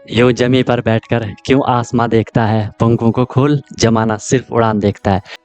यूं जमी पर बैठकर क्यों आसमां देखता है, पंखों को खोल जमाना सिर्फ उड़ान देखता है।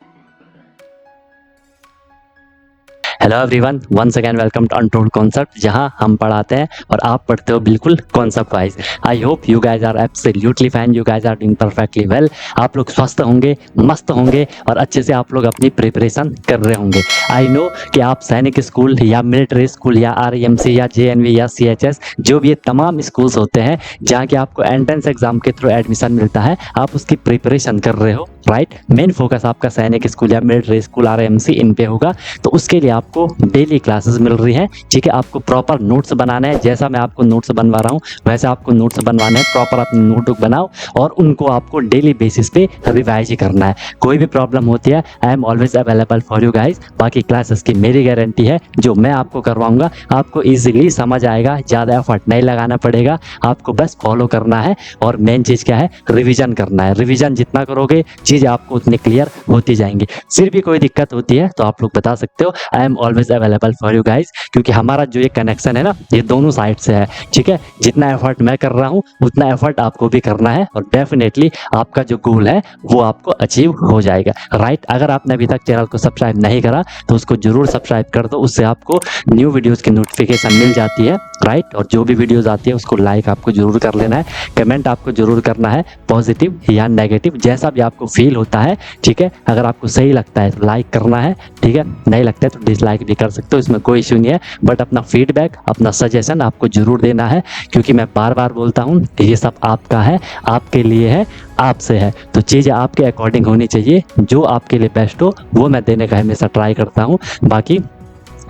Hello everyone, once again welcome to untold concept, जहां हम पढ़ाते हैं और आप पढ़ते हो बिल्कुल concept wise. I hope you guys are absolutely fine, you guys are doing perfectly well. आप लोग स्वस्थ होंगे, मस्त होंगे और अच्छे से आप लोग अपनी प्रिपरेशन कर रहे होंगे। आई नो कि आप सैनिक स्कूल या मिलिट्री स्कूल या आरईएमसी या जेएनवी या सीएचएस, जो भी ये तमाम स्कूल्स होते हैं जहाँ के आपको एंट्रेंस एग्जाम के थ्रू एडमिशन मिलता है, आप उसकी प्रिपरेशन कर रहे हो, राइट। मेन फोकस आपका सैनिक स्कूल या मिलिट्री स्कूल आरईएमसी इन पे होगा। तो उसके लिए आपको डेली क्लासेस मिल रही हैं, ठीक है। आपको प्रॉपर नोट्स बनाना है, जैसा मैं आपको नोट्स बनवा रहा हूँ वैसे आपको नोट्स बनवाने हैं। प्रॉपर अपनी नोटबुक बनाओ और उनको आपको डेली बेसिस पे रिवाइज ही करना है। कोई भी प्रॉब्लम होती है, I am always available for you guys. बाकी क्लासेस की मेरी गारंटी है, जो मैं आपको करवाऊंगा आपको ईजिली समझ आएगा, ज़्यादा एफर्ट नहीं लगाना पड़ेगा, आपको बस फॉलो करना है। और मेन चीज़ क्या है, रिविजन करना है। रिविजन जितना करोगे चीज़ आपको उतनी क्लियर होती जाएंगी। फिर भी कोई दिक्कत होती है तो आप लोग बता सकते हो, I am always available for you guys. क्योंकि हमारा जो ये कनेक्शन है ना, ये दोनों साइड से है, ठीक है। जितना एफर्ट मैं कर रहा हूँ उतना एफर्ट आपको भी करना है और डेफिनेटली आपका जो गोल है वो आपको अचीव हो जाएगा, राइट। अगर आपने अभी तक चैनल को सब्सक्राइब नहीं करा तो उसको जरूर सब्सक्राइब कर दो, उससे आपको न्यू वीडियोस की नोटिफिकेशन मिल जाती है, राइट। और जो भी वीडियोस आती है उसको लाइक आपको जरूर कर लेना है, कमेंट आपको जरूर करना है, पॉजिटिव या नेगेटिव जैसा भी आपको फील होता है, ठीक है। अगर आपको सही लगता है तो लाइक करना है, ठीक है। नहीं लगता है तो डिसलाइक भी कर सकते हो, इसमें कोई इश्यू नहीं है। बट अपना फीडबैक, अपना सजेशन आपको जरूर देना है, क्योंकि मैं बार बार बोलता हूँ ये सब आपका है, आपके लिए है, आपसे है। तो चीज़ें आपके अकॉर्डिंग होनी चाहिए, जो आपके लिए बेस्ट हो वो मैं देने का हमेशा ट्राई करता हूँ। बाकी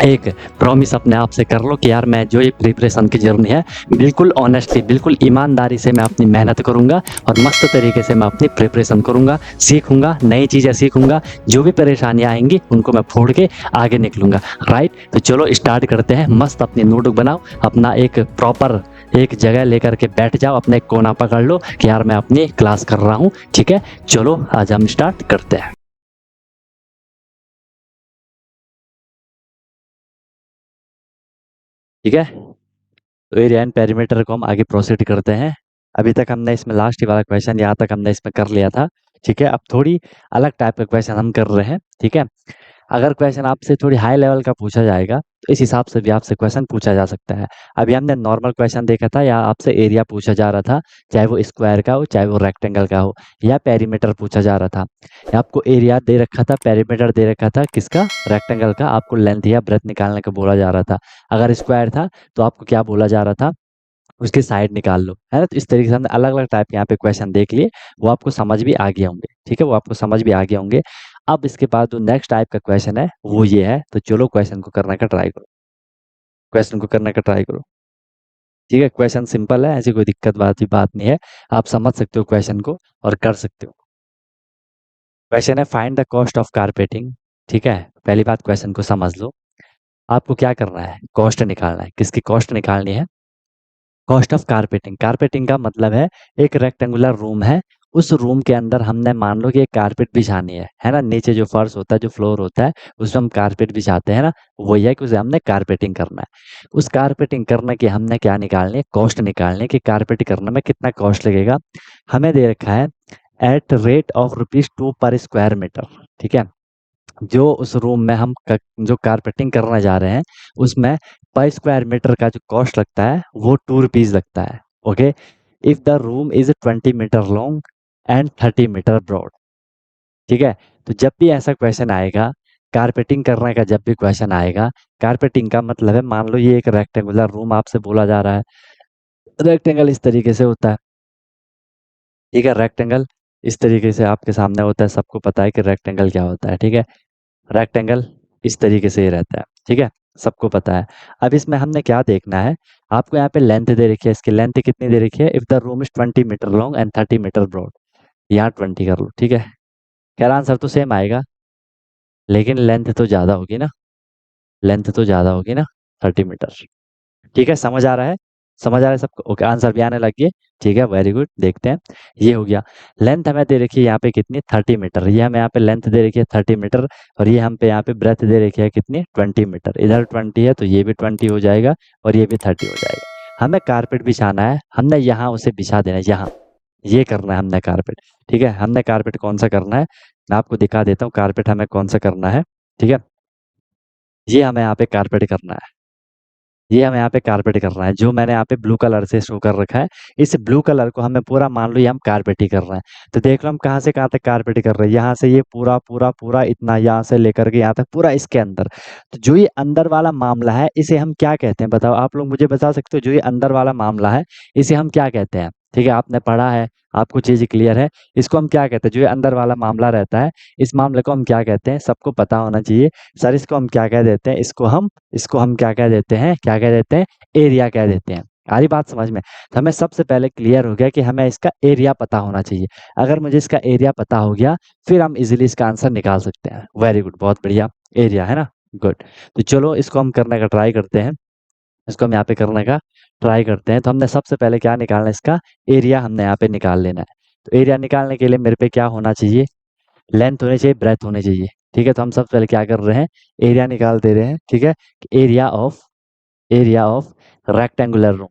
एक प्रॉमिस अपने आप से कर लो कि यार मैं जो ये प्रिपरेशन की जर्नी है बिल्कुल ऑनेस्टली, बिल्कुल ईमानदारी से मैं अपनी मेहनत करूंगा और मस्त तरीके से मैं अपनी प्रिपरेशन करूंगा, सीखूंगा, नई चीज़ें सीखूंगा। जो भी परेशानियां आएंगी उनको मैं फोड़ के आगे निकलूंगा, राइट। तो चलो स्टार्ट करते हैं। मस्त अपनी नोटबुक बनाओ, अपना एक प्रॉपर एक जगह लेकर के बैठ जाओ, अपने एक कोना पकड़ लो कि यार मैं अपनी क्लास कर रहा हूँ, ठीक है। चलो आज हम स्टार्ट करते हैं, ठीक है। तो एरिया एंड पेरीमीटर को हम आगे प्रोसीड करते हैं। अभी तक हमने इसमें लास्ट वाला क्वेश्चन यहाँ तक हमने इसमें कर लिया था, ठीक है। अब थोड़ी अलग टाइप का क्वेश्चन हम कर रहे हैं, ठीक है। अगर क्वेश्चन आपसे थोड़ी हाई लेवल का पूछा जाएगा तो इस हिसाब से भी आपसे क्वेश्चन पूछा जा सकता है। अभी हमने नॉर्मल क्वेश्चन देखा था या आपसे एरिया पूछा जा रहा था, चाहे वो स्क्वायर का हो चाहे वो रेक्टेंगल का हो, या पेरीमीटर पूछा जा रहा था। या आपको एरिया दे रखा था, पेरीमीटर दे रखा था किसका, रेक्टेंगल का, आपको लेंथ या ब्रेथ निकालने को बोला जा रहा था। अगर स्क्वायर था तो आपको क्या बोला जा रहा था, उसकी साइड निकाल लो, है ना। तो इस तरीके से हमने अलग अलग टाइप के यहाँ पे क्वेश्चन देख लिए, वो आपको समझ भी आ गए होंगे, ठीक है, वो आपको समझ भी आ गए होंगे। अब इसके बाद जो नेक्स्ट टाइप का क्वेश्चन है वो ये है, तो चलो क्वेश्चन को करने का ट्राई करो, क्वेश्चन को करने का ट्राई करो, ठीक है। क्वेश्चन सिंपल है, ऐसी कोई दिक्कत वाली बात नहीं है, आप समझ सकते हो क्वेश्चन को और कर सकते हो। क्वेश्चन है find the cost of carpeting, ठीक है। पहली बात क्वेश्चन को समझ लो, आपको क्या करना है, कॉस्ट निकालना है। किसकी कॉस्ट निकालनी है, कॉस्ट ऑफ कारपेटिंग। कारपेटिंग का मतलब है एक रेक्टेंगुलर रूम है, उस रूम के अंदर हमने मान लो कि एक कारपेट बिछानी है ना। नीचे जो फर्श होता है, जो फ्लोर होता है, उसमें हम कारपेट बिछाते हैं ना, वही है कि उसे हमने कारपेटिंग करना है। उस कारपेटिंग करने की हमने क्या निकालनी है, कॉस्ट निकालनी है कि कारपेट करने में कितना कॉस्ट लगेगा। हमें दे रखा है एट रेट ऑफ ₹2 पर स्क्वायर मीटर, ठीक है। जो उस रूम में हम जो कारपेटिंग करने जा रहे हैं उसमें पर स्क्वायर मीटर का जो कॉस्ट लगता है वो ₹2 लगता है, okay. If the room is 20 meter long and 30 meter broad, ठीक है। तो जब भी ऐसा क्वेश्चन आएगा, कारपेटिंग करने का जब भी क्वेश्चन आएगा, कारपेटिंग का मतलब है, मान लो ये एक रेक्टेंगुलर रूम आपसे बोला जा रहा है, रेक्टेंगल इस तरीके से होता है, ठीक है। रेक्टेंगल इस तरीके से आपके सामने होता है, सबको पता है कि रेक्टेंगल क्या होता है, ठीक है। रेक्टेंगल इस तरीके से ही रहता है, ठीक है, सबको पता है। अब इसमें हमने क्या देखना है, आपको यहाँ पे लेंथ दे रखी है, इसकी लेंथ कितनी दे रखी है, if the room is 20 meter long and 30 meter broad, यहाँ 20 कर लो, ठीक है। खैर आंसर तो सेम आएगा, लेकिन लेंथ तो ज़्यादा होगी ना, लेंथ तो ज़्यादा होगी ना, 30 मीटर, ठीक है। समझ आ रहा है, समझ आ रहा है सबको, ओके। आंसर भी आने लग गए, ठीक है, वेरी गुड। देखते हैं, ये हो गया। लेंथ हमें दे रखी है यहाँ पे कितनी, 30 मीटर, ये हमें यहाँ पे लेंथ दे रखी है 30 मीटर, और ये हम पे यहाँ पे ब्रेथ दे रखी है कितनी, 20 मीटर। इधर 20 है तो ये भी 20 हो जाएगा और ये भी 30 हो जाएगा। हमें कारपेट बिछाना है, हमने यहाँ उसे बिछा देना है, यहाँ ये करना है हमने कारपेट। ठीक है, हमने कारपेट कौन सा करना है, मैं आपको दिखा देता हूँ कारपेट हमें कौन सा करना है। ठीक है, ये हमें यहाँ पे कारपेट करना है, ये हमें यहाँ पे कारपेट करना है, जो मैंने यहाँ पे ब्लू कलर से शो कर रखा है। इस ब्लू कलर को हमें पूरा मान लो ये हम कारपेट ही कर रहे हैं। तो देख लो हम कहाँ से कहाँ तक कारपेट कर रहे हैं, यहाँ से ये पूरा पूरा पूरा इतना, यहाँ से लेकर के यहाँ तक पूरा इसके अंदर। तो जो ये अंदर वाला मामला है इसे हम क्या कहते हैं बताओ, आप लोग मुझे बता सकते हो, जो ये अंदर वाला मामला है इसे हम क्या कहते हैं। ठीक है, आपने पढ़ा है, आपको चीज क्लियर है, इसको हम क्या कहते हैं, जो ये अंदर वाला मामला रहता है इस मामले को हम क्या कहते हैं, सबको पता होना चाहिए। सर इसको हम क्या कह देते हैं, इसको हम क्या कह देते हैं, क्या कह देते हैं, एरिया कह देते हैं। आ रही बात समझ में। तो हमें सबसे पहले क्लियर हो गया कि हमें इसका एरिया पता होना चाहिए। अगर मुझे इसका एरिया पता हो गया फिर हम इजीली इसका आंसर निकाल सकते हैं। वेरी गुड, बहुत बढ़िया, एरिया है ना, गुड। तो चलो इसको हम करने का ट्राई करते हैं, इसको हम यहाँ पे करने का ट्राई करते हैं। तो हमने सबसे पहले क्या निकालना है, इसका एरिया हमने यहाँ पे निकाल लेना है। तो एरिया निकालने के लिए मेरे पे क्या होना चाहिए, लेंथ होनी चाहिए, ब्रेथ होनी चाहिए। ठीक है, तो हम सबसे पहले क्या कर रहे हैं, एरिया निकाल दे रहे हैं। ठीक है, area of rectangular room,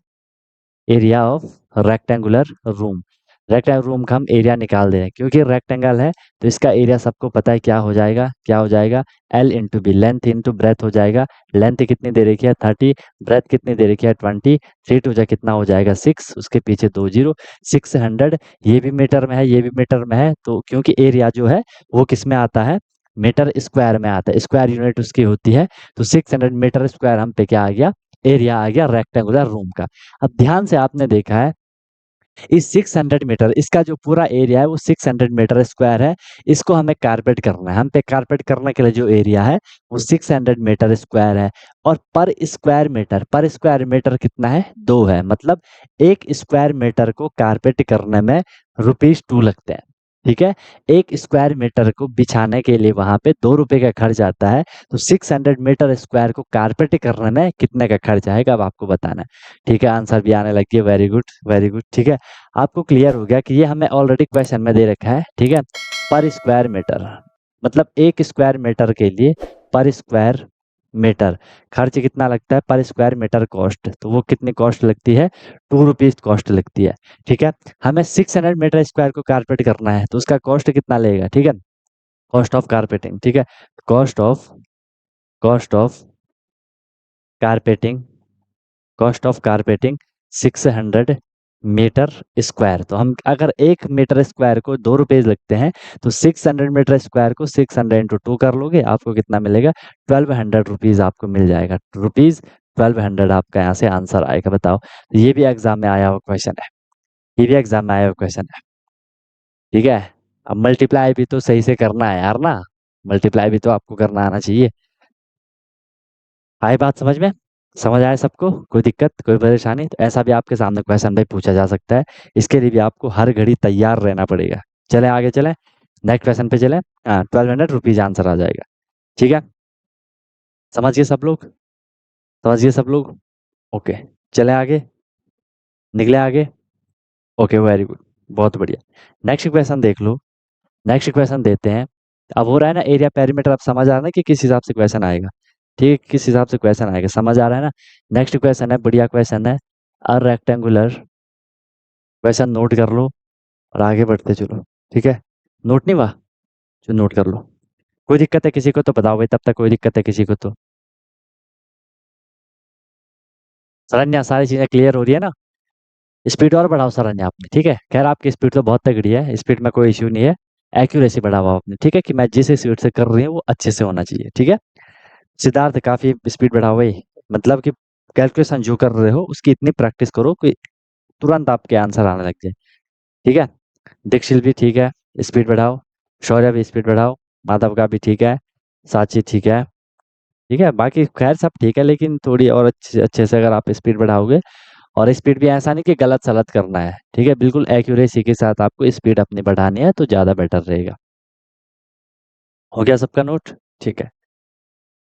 area of rectangular room, rectangular room का हम एरिया निकाल दे रहे हैं। क्योंकि रेक्टेंगल है तो इसका एरिया सबको पता है क्या हो जाएगा, क्या हो जाएगा, L into B, length into breadth हो जाएगा। लेंथ कितनी दे रखी है 30, ब्रेथ कितनी दे रखी है 20, 3 टू जा कितना हो जाएगा 6, उसके पीछे 2 जीरो, 600। ये भी मीटर में है, ये भी मीटर में है, तो क्योंकि एरिया जो है वो किस में आता है, मीटर स्क्वायर में आता है, स्क्वायर यूनिट उसकी होती है। तो 600 मीटर स्क्वायर हम पे क्या आ गया, एरिया आ गया रेक्टेंगुलर रूम का। अब ध्यान से आपने देखा है इस 600 मीटर, इसका जो पूरा एरिया है वो 600 मीटर स्क्वायर है। इसको हमें कारपेट करना है, हम पे कारपेट करने के लिए जो एरिया है वो 600 मीटर स्क्वायर है। और पर स्क्वायर मीटर कितना है, 2 है। मतलब 1 स्क्वायर मीटर को कारपेट करने में ₹2 लगते हैं। ठीक है, 1 स्क्वायर मीटर को बिछाने के लिए वहां पे ₹2 का खर्च आता है। तो 600 मीटर स्क्वायर को कारपेट करने में कितने का खर्च आएगा अब आपको बताना है। ठीक है, आंसर भी आने लग गया, वेरी गुड वेरी गुड। ठीक है, आपको क्लियर हो गया कि ये हमें ऑलरेडी क्वेश्चन में दे रखा है। ठीक है, पर स्क्वायर मीटर, मतलब 1 स्क्वायर मीटर के लिए पर स्क्वायर मीटर खर्च कितना लगता है, पर स्क्वायर मीटर कॉस्ट, तो वो कितनी कॉस्ट लगती है, ₹2 कॉस्ट लगती है। ठीक है, हमें 600 मीटर स्क्वायर को कारपेट करना है तो उसका कॉस्ट कितना लेगा। ठीक है, कॉस्ट ऑफ कारपेटिंग। ठीक है, cost of carpeting, cost of carpeting 600 meter square. तो हम अगर 1 मीटर स्क्वायर को ₹2 लगते हैं तो 600 मीटर स्क्वायर को 600 इंटू 2 कर लोगे, आपको कितना मिलेगा, ₹1200 आपको मिल जाएगा। ₹1200 आपका यहाँ से आंसर आएगा। बताओ, ये भी एग्जाम में आया हुआ क्वेश्चन है, ये भी एग्जाम में आया हुआ क्वेश्चन है। ठीक है, अब मल्टीप्लाई भी तो सही से करना है यार ना, मल्टीप्लाई भी तो आपको करना आना चाहिए। आई बात समझ में, समझ आया सबको, कोई दिक्कत कोई परेशानी, तो ऐसा भी आपके सामने क्वेश्चन भाई पूछा जा सकता है। इसके लिए भी आपको हर घड़ी तैयार रहना पड़ेगा। चले आगे चले, नेक्स्ट क्वेश्चन पे चले। हाँ, ₹1200 आंसर आ जाएगा। ठीक है, समझ गए सब लोग, समझ गए सब लोग, ओके। चले आगे, निकले आगे, ओके वेरी गुड, बहुत बढ़िया। नेक्स्ट क्वेश्चन देख लो, नेक्स्ट क्वेश्चन देते हैं। अब हो रहा है ना एरिया पेरीमीटर, अब समझ आ रहा है ना कि किस हिसाब से क्वेश्चन आएगा। ठीक है, किस हिसाब से क्वेश्चन आएगा समझ आ रहा है ना। नेक्स्ट क्वेश्चन है, बढ़िया क्वेश्चन है, अ रेक्टेंगुलर, क्वेश्चन नोट कर लो और आगे बढ़ते चलो। ठीक है, नोट नहीं हुआ, जो नोट कर लो। कोई दिक्कत है किसी को तो बताओ भाई, तब तक कोई दिक्कत है किसी को तो। सरन्या सारी चीजें क्लियर हो रही है ना, स्पीड और बढ़ाओ सरन्या आपने। ठीक है, खैर आपकी स्पीड तो बहुत तगड़ी है, स्पीड में कोई इश्यू नहीं है, एक्यूरेसी बढ़ाओ आपने। ठीक है, कि मैं जिस स्पीड से कर रही हूँ वो अच्छे से होना चाहिए। ठीक है, सिद्धार्थ काफी स्पीड बढ़ाओ भाई, मतलब कि कैलकुलेशन जो कर रहे हो उसकी इतनी प्रैक्टिस करो कि तुरंत आपके आंसर आने लग जाए। ठीक है, दीक्षिल भी ठीक है, स्पीड बढ़ाओ, शौर्य भी स्पीड बढ़ाओ, माधव का भी ठीक है, साची ठीक है। ठीक है, बाकी खैर सब ठीक है, लेकिन थोड़ी और अच्छे अच्छे से अगर आप स्पीड बढ़ाओगे, और स्पीड भी ऐसा नहीं कि गलत सलत करना है। ठीक है, बिल्कुल एक्यूरेसी के साथ आपको स्पीड अपनी बढ़ानी है तो ज़्यादा बेटर रहेगा। हो गया सबका नोट, ठीक है।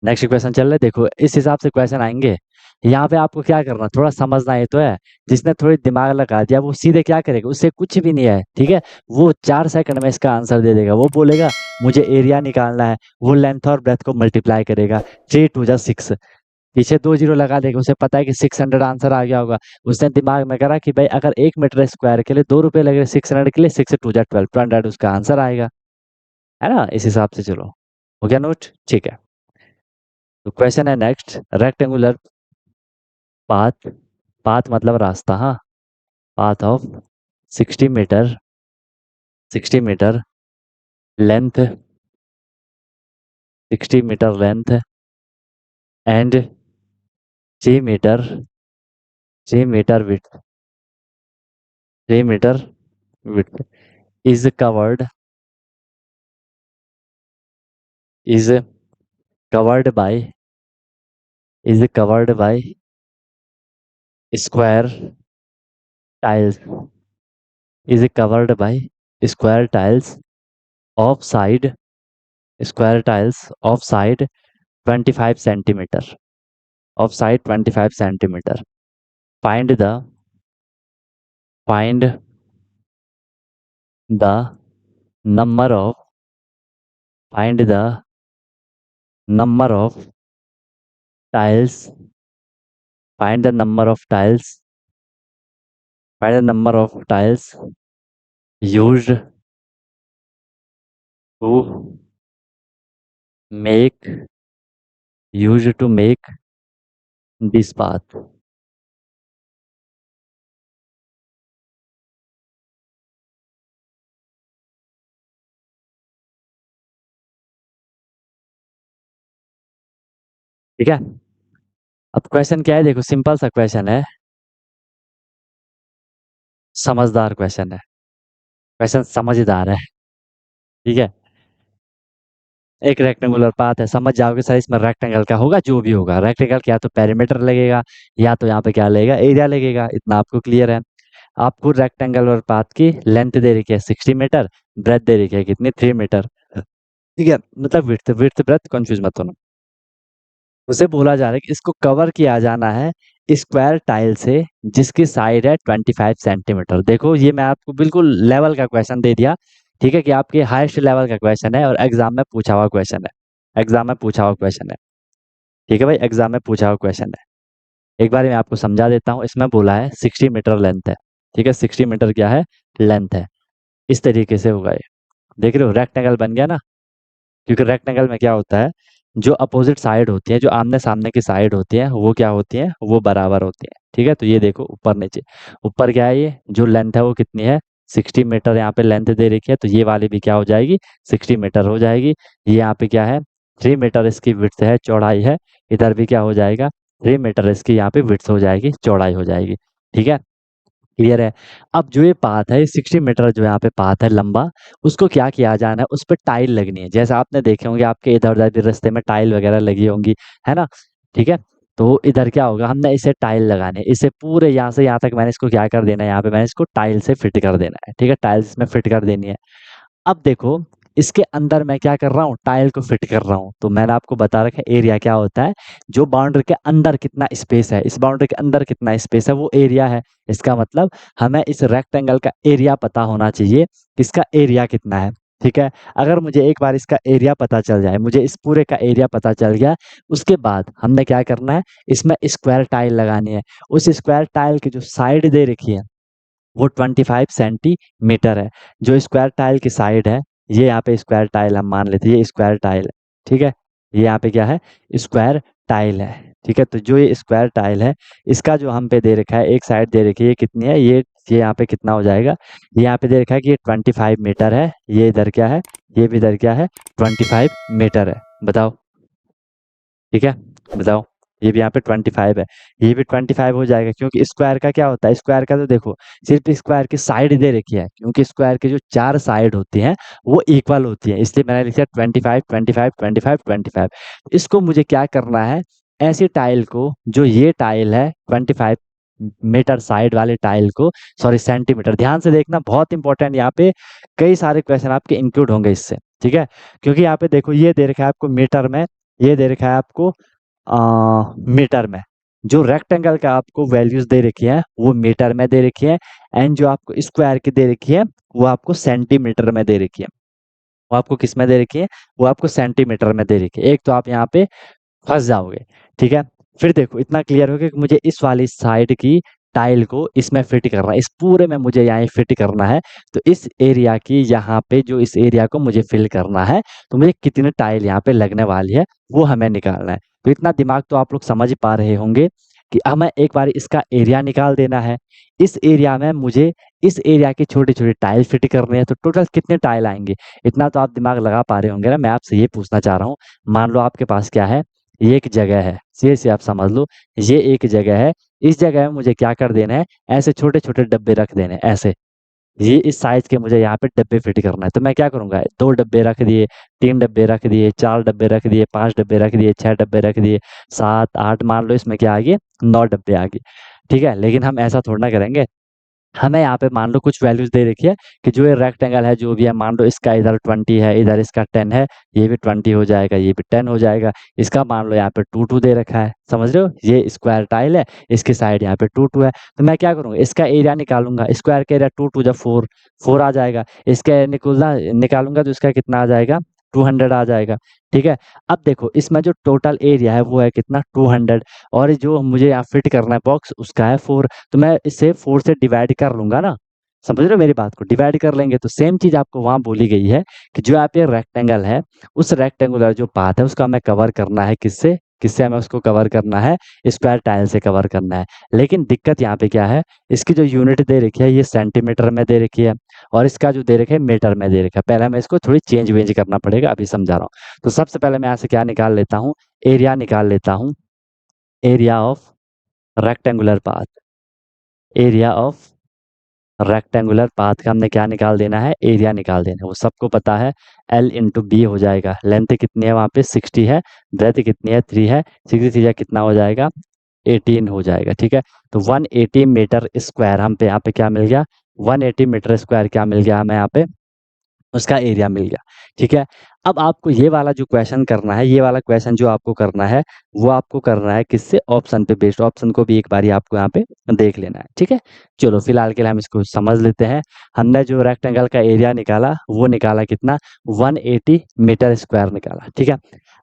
नेक्स्ट क्वेश्चन चल रहे, देखो इस हिसाब से क्वेश्चन आएंगे। यहाँ पे आपको क्या करना, थोड़ा समझना है तो है। जिसने थोड़ी दिमाग लगा दिया वो सीधे क्या करेगा, उससे कुछ भी नहीं है। ठीक है, वो 4 सेकंड में इसका आंसर दे देगा। वो बोलेगा मुझे एरिया निकालना है, वो लेंथ और ब्रेथ को मल्टीप्लाई करेगा, 3 टू जा 6। पीछे 2 जीरो लगा देगा, उसे पता है कि 600 आंसर आ गया होगा। उसने दिमाग में करा कि भाई अगर 1 मीटर स्क्वायर के लिए 2 रुपए लग रहे, 600 के लिए 6 टू जा 12, 200 उसका आंसर आएगा, है ना? इस हिसाब से चलो, हो गया नोट? ठीक है। तो क्वेश्चन है नेक्स्ट, रेक्टेंगुलर पाथ, पाथ मतलब रास्ता, हाँ, path of 60 meter, 60 meter length, 60 meter length and 3 meter, 3 meter width, 3 meter width is covered, is covered by, is covered by square tiles, is covered by square tiles of side, square tiles of side 25 centimeter, of side 25 centimeter. Find the, find the number of, find the number of tiles, find the number of tiles, find the number of tiles used to make, used to make this path. ठीक है, अब question क्या है देखो, simple सा question है, समझदार question है, क्वेश्चन समझदार है। ठीक है, एक रेक्टेंगुलर पाथ है, समझ जाओगे सर इसमें रेक्टेंगल का होगा, जो भी होगा रेक्टेंगल क्या, तो पेरीमीटर लगेगा या तो यहाँ पे क्या लगेगा, एरिया लगेगा, इतना आपको क्लियर है। आपको रेक्टेंगुलर पाथ की लेंथ दे रखी है 60 मीटर, ब्रेथ दे रखी है कितनी, 3 मीटर। ठीक है, मतलब विड्थ, विड्थ ब्रेथ कंफ्यूज मत होना। उसे बोला जा रहा है कि इसको कवर किया जाना है स्क्वायर टाइल से जिसकी साइड है 25 सेंटीमीटर। देखो ये मैं आपको बिल्कुल लेवल का क्वेश्चन दे दिया, ठीक है, कि आपके हाईएस्ट लेवल का क्वेश्चन है और एग्जाम में पूछा हुआ क्वेश्चन है, एग्जाम में पूछा हुआ क्वेश्चन है। ठीक है भाई, एग्जाम में पूछा हुआ क्वेश्चन है। एक बार मैं आपको समझा देता हूँ, इसमें बोला है 60 मीटर लेंथ है, ठीक है, 60 मीटर क्या है, लेंथ है। इस तरीके से होगा ये, देख रहे हो रेक्टेंगल बन गया ना, क्योंकि रेक्टेंगल में क्या होता है, जो अपोजिट साइड होती है, जो आमने सामने की साइड होती है वो क्या होती है, वो बराबर होती है। ठीक है, तो ये देखो ऊपर नीचे, ऊपर क्या है, ये जो लेंथ है वो कितनी है, 60 मीटर यहाँ पे लेंथ दे रखी है, तो ये वाली भी क्या हो जाएगी, 60 मीटर हो जाएगी। ये यहाँ पे क्या है, 3 मीटर इसकी विड्थ है, चौड़ाई है, इधर भी क्या हो जाएगा, 3 मीटर इसकी यहाँ पे विड्थ हो जाएगी, चौड़ाई हो जाएगी। ठीक है, क्लियर है? अब जो ये पाथ है, ये 60 मीटर जो यहाँ पे पाथ है लंबा, उसको क्या किया जाना है, उस पर टाइल लगनी है, जैसे आपने देखे होंगे आपके इधर उधर भी रास्ते में टाइल वगैरह लगी होंगी, है ना? ठीक है, तो इधर क्या होगा, हमने इसे टाइल लगाने हैं, इसे पूरे यहाँ से यहाँ तक मैंने इसको क्या कर देना है, यहाँ पे मैंने इसको टाइल से फिट कर देना है। ठीक है, टाइल्स में फिट कर देनी है। अब देखो इसके अंदर मैं क्या कर रहा हूँ, टाइल को फिट कर रहा हूँ, तो मैंने आपको बता रखा है एरिया क्या होता है, जो बाउंड्री के अंदर कितना स्पेस है, इस बाउंड्री के अंदर कितना स्पेस है वो एरिया है। इसका मतलब हमें इस रेक्टेंगल का एरिया पता होना चाहिए, इसका एरिया कितना है। ठीक है, अगर मुझे एक बार इसका एरिया पता चल जाए, मुझे इस पूरे का एरिया पता चल गया, उसके बाद हमने क्या करना है, इसमें स्क्वायर टाइल लगानी है। उस स्क्वायर टाइल की जो साइड दे रखी है वो 25 सेंटीमीटर है। जो स्क्वायर टाइल की साइड है, ये यहाँ पे स्क्वायर टाइल हम मान लेते हैं, ये स्क्वायर टाइल है। ठीक है, ये यहाँ पे क्या है, स्क्वायर टाइल है। ठीक है, तो जो ये स्क्वायर टाइल है, इसका जो हम पे दे रखा है, एक साइड दे रखी है, ये कितनी है, ये यहाँ पे कितना हो जाएगा, ये यहाँ पे दे रखा है कि ये 25 मीटर है, ये इधर क्या है, ये भी इधर क्या है, 25 मीटर है। बताओ, ठीक है, बताओ, ये भी यहाँ पे 25 है, ये भी 25 हो जाएगा, क्योंकि स्क्वायर का क्या होता है, स्क्वायर का तो देखो सिर्फ स्क्वायर की साइड दे रखी है, क्योंकि स्क्वायर की जो 4 साइड होती हैं वो इक्वल होती है, इसलिए मैंने लिखा 25 25 25 25। इसको मुझे क्या करना है, ऐसी टाइल को, जो ये टाइल है 25 मीटर साइड वाले टाइल को, सॉरी सेंटीमीटर, ध्यान से देखना बहुत इंपॉर्टेंट, यहाँ पे कई सारे क्वेश्चन आपके इंक्लूड होंगे इससे। ठीक है, क्योंकि यहाँ पे देखो ये दे रखा है आपको मीटर में, ये दे रखा है आपको मीटर में, जो रेक्टेंगल का आपको वैल्यूज दे रखी है वो मीटर में दे रखी है, एंड जो आपको स्क्वायर की दे रखी है वो आपको सेंटीमीटर में दे रखी है। वो आपको किस में दे रखी है, वो आपको सेंटीमीटर में दे रखी है। एक तो आप यहाँ पे फंस जाओगे। ठीक है, फिर देखो इतना क्लियर हो गया कि मुझे इस वाली साइड की टाइल को इसमें फिट करना है, इस पूरे में मुझे यहाँ फिट करना है। तो इस एरिया की यहाँ पे जो इस एरिया को मुझे फिल करना है, तो मुझे कितनी टाइल यहाँ पे लगने वाली है वो हमें निकालना है। तो इतना दिमाग तो आप लोग समझ ही पा रहे होंगे कि हमें एक बार इसका एरिया निकाल देना है। इस एरिया में मुझे इस एरिया की छोटी छोटी टाइल फिट करनी है, तो टोटल कितने टाइल आएंगे इतना तो आप दिमाग लगा पा रहे होंगे ना। मैं आपसे ये पूछना चाह रहा हूँ, मान लो आपके पास क्या है, ये एक जगह है, से आप समझ लो ये एक जगह है। इस जगह में मुझे क्या कर देना है, ऐसे छोटे छोटे डब्बे रख देने हैं, ऐसे ये इस साइज के मुझे यहाँ पे डब्बे फिट करना है। तो मैं क्या करूंगा, 2 डब्बे रख दिए, 3 डब्बे रख दिए, 4 डब्बे रख दिए, 5 डब्बे रख दिए, 6 डब्बे रख दिए, 7 8, मान लो इसमें क्या आ गए, 9 डब्बे आ गए। ठीक है, लेकिन हम ऐसा थोड़ा ना करेंगे। हमें यहाँ पे मान लो कुछ वैल्यूज दे रखी है कि जो ये रेक्टेंगल है जो भी है, मान लो इसका इधर 20 है, इधर इसका 10 है, ये भी 20 हो जाएगा, ये भी 10 हो जाएगा। इसका मान लो यहाँ पे 2 दे रखा है, समझ रहे हो, ये स्क्वायर टाइल है, इसकी साइड यहाँ पे 2 है। तो मैं क्या करूंगा, इसका एरिया निकालूंगा, स्क्वायर का एरिया 2 जब 4 4 आ जाएगा। इसका निकालूंगा तो इसका कितना आ जाएगा, 200 आ जाएगा। ठीक है, अब देखो इसमें जो टोटल एरिया है वो है कितना, 200, और ये जो मुझे यहाँ फिट करना है बॉक्स उसका है 4। तो मैं इसे 4 से डिवाइड कर लूंगा ना, समझ रहे हो मेरी बात को, डिवाइड कर लेंगे तो सेम चीज आपको वहां बोली गई है कि जो यहाँ पे रेक्टेंगल है, उस रेक्टेंगुलर जो पाथ है उसका हमें कवर करना है, किससे किससे हमें उसको कवर करना है, स्क्वायर टाइल से कवर करना है। लेकिन दिक्कत यहाँ पे क्या है, इसकी जो यूनिट दे रखी है ये सेंटीमीटर में दे रखी है, और इसका जो दे रखा है मीटर में दे रखा है। पहले हमें इसको थोड़ी चेंज वेंज करना पड़ेगा, अभी समझा रहा हूँ। तो सबसे पहले मैं यहाँ से क्या निकाल लेता हूँ, एरिया निकाल लेता हूँ, area of rectangular path, area of rectangular path का हमने क्या निकाल देना है, एरिया निकाल देना है। वो सबको पता है, L इंटू बी हो जाएगा। लेंथ कितनी है वहाँ पे, 60 है, ब्रेथ कितनी है, 3 है, 60 कितना हो जाएगा, 18 हो जाएगा। ठीक है, तो 180 मीटर स्क्वायर हम पे यहाँ पे क्या मिल गया, 180 मीटर स्क्वायर क्या मिल गया हमें यहाँ पे, उसका एरिया मिल गया। ठीक है, अब आपको ये वाला जो क्वेश्चन करना है, ये वाला क्वेश्चन जो आपको करना है वो आपको करना है किससे, ऑप्शन पे बेस्ड। ऑप्शन को भी एक बार आपको यहाँ पे देख लेना है। ठीक है, चलो फिलहाल के लिए हम इसको समझ लेते हैं। हमने जो रेक्टेंगल का एरिया निकाला वो निकाला कितना, 180 मीटर स्क्वायर निकाला। ठीक है,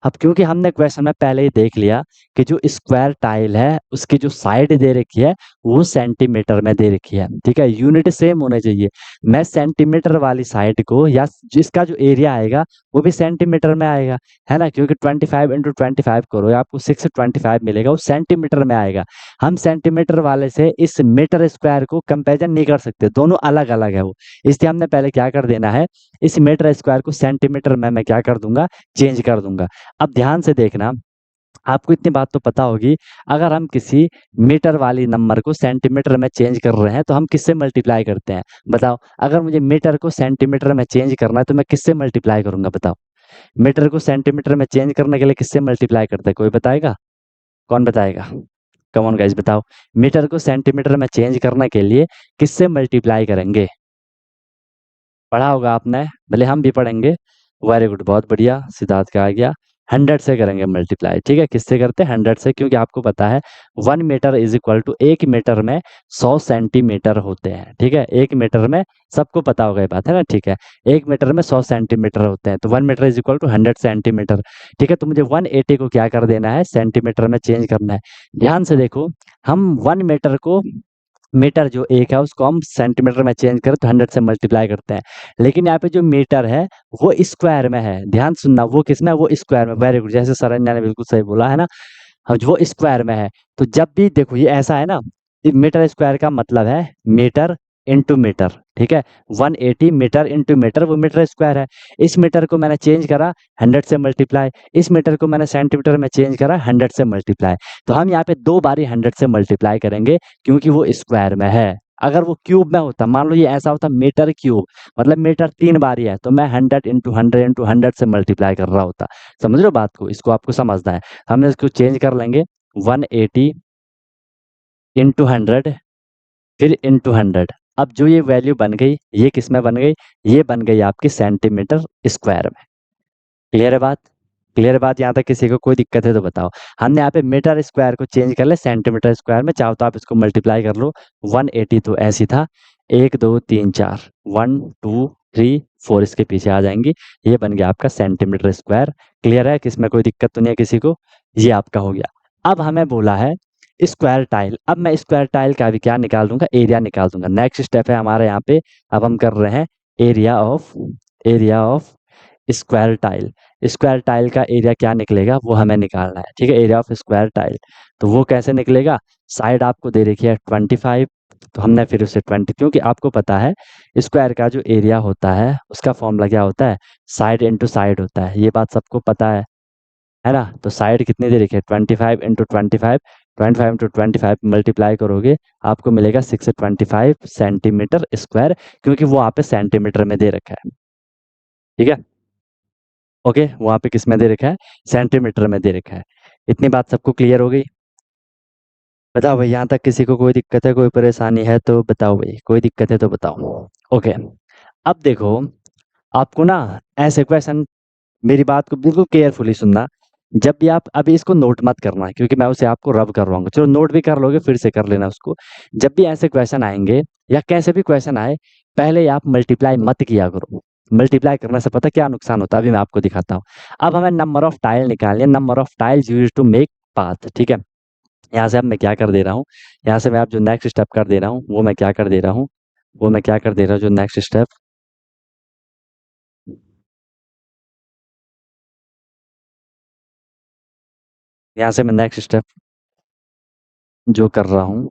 अब क्योंकि हमने क्वेश्चन में पहले ही देख लिया कि जो स्क्वायर टाइल है उसकी जो साइड दे रखी है वो सेंटीमीटर में दे रखी है। ठीक है, यूनिट सेम होने चाहिए। मैं सेंटीमीटर वाली साइड को, या जिसका जो एरिया आएगा वो भी सेंटीमीटर में आएगा, है ना, क्योंकि 25 इंटू 25 करो आपको 625 मिलेगा, वो सेंटीमीटर में आएगा। हम सेंटीमीटर वाले से इस मीटर स्क्वायर को कंपेरिजन नहीं कर सकते, दोनों अलग अलग है वो। इसलिए हमने पहले क्या कर देना है, इस मीटर स्क्वायर को सेंटीमीटर में मैं क्या कर दूंगा, चेंज कर दूंगा। अब ध्यान से देखना, आपको इतनी बात तो पता होगी, अगर हम किसी मीटर वाली नंबर को सेंटीमीटर में चेंज कर रहे हैं तो हम किससे मल्टीप्लाई करते हैं, बताओ। अगर मुझे मीटर को सेंटीमीटर में चेंज करना है तो मैं किससे मल्टीप्लाई करूंगा, बताओ। मीटर को सेंटीमीटर में चेंज करने के लिए किससे मल्टीप्लाई करते हैं, कोई बताएगा, कौन बताएगा, कम ऑन गाइस बताओ। मीटर को सेंटीमीटर में चेंज करने के लिए किससे मल्टीप्लाई करेंगे, पढ़ा होगा आपने, भले हम भी पढ़ेंगे। वेरी गुड, बहुत बढ़िया, सिद्धार्थ का आ गया। 100 से करेंगे मल्टीप्लाई। ठीक है, किससे करते हैं, 100 से, क्योंकि आपको पता है 1 meter is equal to, 1 meter में 100 सेंटीमीटर होते हैं। ठीक है, 1 मीटर में, सबको पता होगा ये बात, है ना। ठीक है, 1 मीटर में 100 सेंटीमीटर होते हैं, तो 1 meter is equal to 100 centimeter. ठीक है, तो मुझे 180 को क्या कर देना है, सेंटीमीटर में चेंज करना है। ध्यान से देखो, हम 1 मीटर को, मीटर जो एक है उसको हम सेंटीमीटर में चेंज करें तो 100 से मल्टीप्लाई करते हैं। लेकिन यहाँ पे जो मीटर है वो स्क्वायर में है, ध्यान सुनना, वो किसमें है, वो स्क्वायर में। वेरी गुड, जैसे सरन्या ने बिल्कुल सही बोला है ना, वो स्क्वायर में है। तो जब भी देखो ये ऐसा है ना, मीटर स्क्वायर का मतलब है मीटर इंटू मीटर। ठीक है, 180 मीटर इंटू मीटर, वो मीटर स्क्वायर है। इस मीटर को मैंने चेंज करा 100 से मल्टीप्लाई, इस मीटर को मैंने सेंटीमीटर में चेंज करा 100 से मल्टीप्लाई। तो हम यहाँ पे 2 बारी 100 से मल्टीप्लाई करेंगे क्योंकि वो स्क्वायर में है। अगर वो क्यूब में होता, मान लो ये ऐसा होता मीटर क्यूब, मतलब मीटर 3 बारी है, तो मैं 100 इंटू 100 इंटू 100 से मल्टीप्लाई कर रहा होता। समझ रहे हो बात को, इसको आपको समझना है। हमने इसको चेंज कर लेंगे, 180 इंटू 100 फिर इंटू 100। अब जो ये वैल्यू बन गई, ये किस में बन गई, ये बन गई आपकी सेंटीमीटर स्क्वायर में। क्लियर है बात, क्लियर है बात, यहाँ तक किसी को कोई दिक्कत है तो बताओ। हमने यहाँ पे मीटर स्क्वायर को चेंज कर ले सेंटीमीटर स्क्वायर में, चाहो तो आप इसको मल्टीप्लाई कर लो। 180 तो ऐसी था, 1 2 3 4, 1 2 3 4 इसके पीछे आ जाएंगी, ये बन गया आपका सेंटीमीटर स्क्वायर। क्लियर है, किसमें कोई दिक्कत तो नहीं है किसी को, ये आपका हो गया। अब हमें बोला है स्क्वायर टाइल। अब मैं स्क्वायर टाइल का भी क्या निकाल दूंगा, एरिया निकाल दूंगा। नेक्स्ट स्टेप है हमारे यहाँ पे, अब हम कर रहे हैं area of square tile. Square tile का एरिया क्या निकलेगा वो हमें निकालना है, ठीक है। एरिया ऑफ स्क्वायर टाइल, तो वो कैसे निकलेगा, साइड आपको दे रखी है 25, तो हमने फिर उसे 20, क्योंकि आपको पता है स्क्वायर का जो एरिया होता है उसका फॉर्मूला क्या होता है, साइड इंटू साइड होता है, ये बात सबको पता है ना। तो साइड कितनी दे रखी है, 25 इंटू 25, 25 इंटू 25 मल्टीप्लाई करोगे आपको मिलेगा 625 सेंटीमीटर स्क्वायर, क्योंकि वो वहाँ पे सेंटीमीटर में दे रखा है, ठीक है। ओके, वहाँ पे किस में दे रखा है, सेंटीमीटर में दे रखा है। इतनी बात सबको क्लियर हो गई। बताओ भाई, यहाँ तक किसी को कोई दिक्कत है, कोई परेशानी है तो बताओ भाई, कोई दिक्कत है तो बताओ। ओके, अब देखो, आपको ना ऐसे क्वेश्चन, मेरी बात को बिल्कुल केयरफुली सुनना। जब भी आप, अभी इसको नोट मत करना है क्योंकि मैं उसे आपको रब करवाऊंगा, चलो नोट भी कर लोगे फिर से कर लेना उसको। जब भी ऐसे क्वेश्चन आएंगे या कैसे भी क्वेश्चन आए, पहले आप मल्टीप्लाई मत किया करो। मल्टीप्लाई करने से पता क्या नुकसान होता है, अभी मैं आपको दिखाता हूँ। अब हमें नंबर ऑफ टाइल निकालनी है, number of tiles use to make path, ठीक है। यहाँ से अब मैं क्या कर दे रहा हूँ, यहाँ से मैं आप जो नेक्स्ट स्टेप कर दे रहा हूँ वो मैं क्या कर दे रहा हूँ, वो मैं क्या कर दे रहा हूँ, जो नेक्स्ट स्टेप, यहाँ से मैं नेक्स्ट स्टेप जो कर रहा हूँ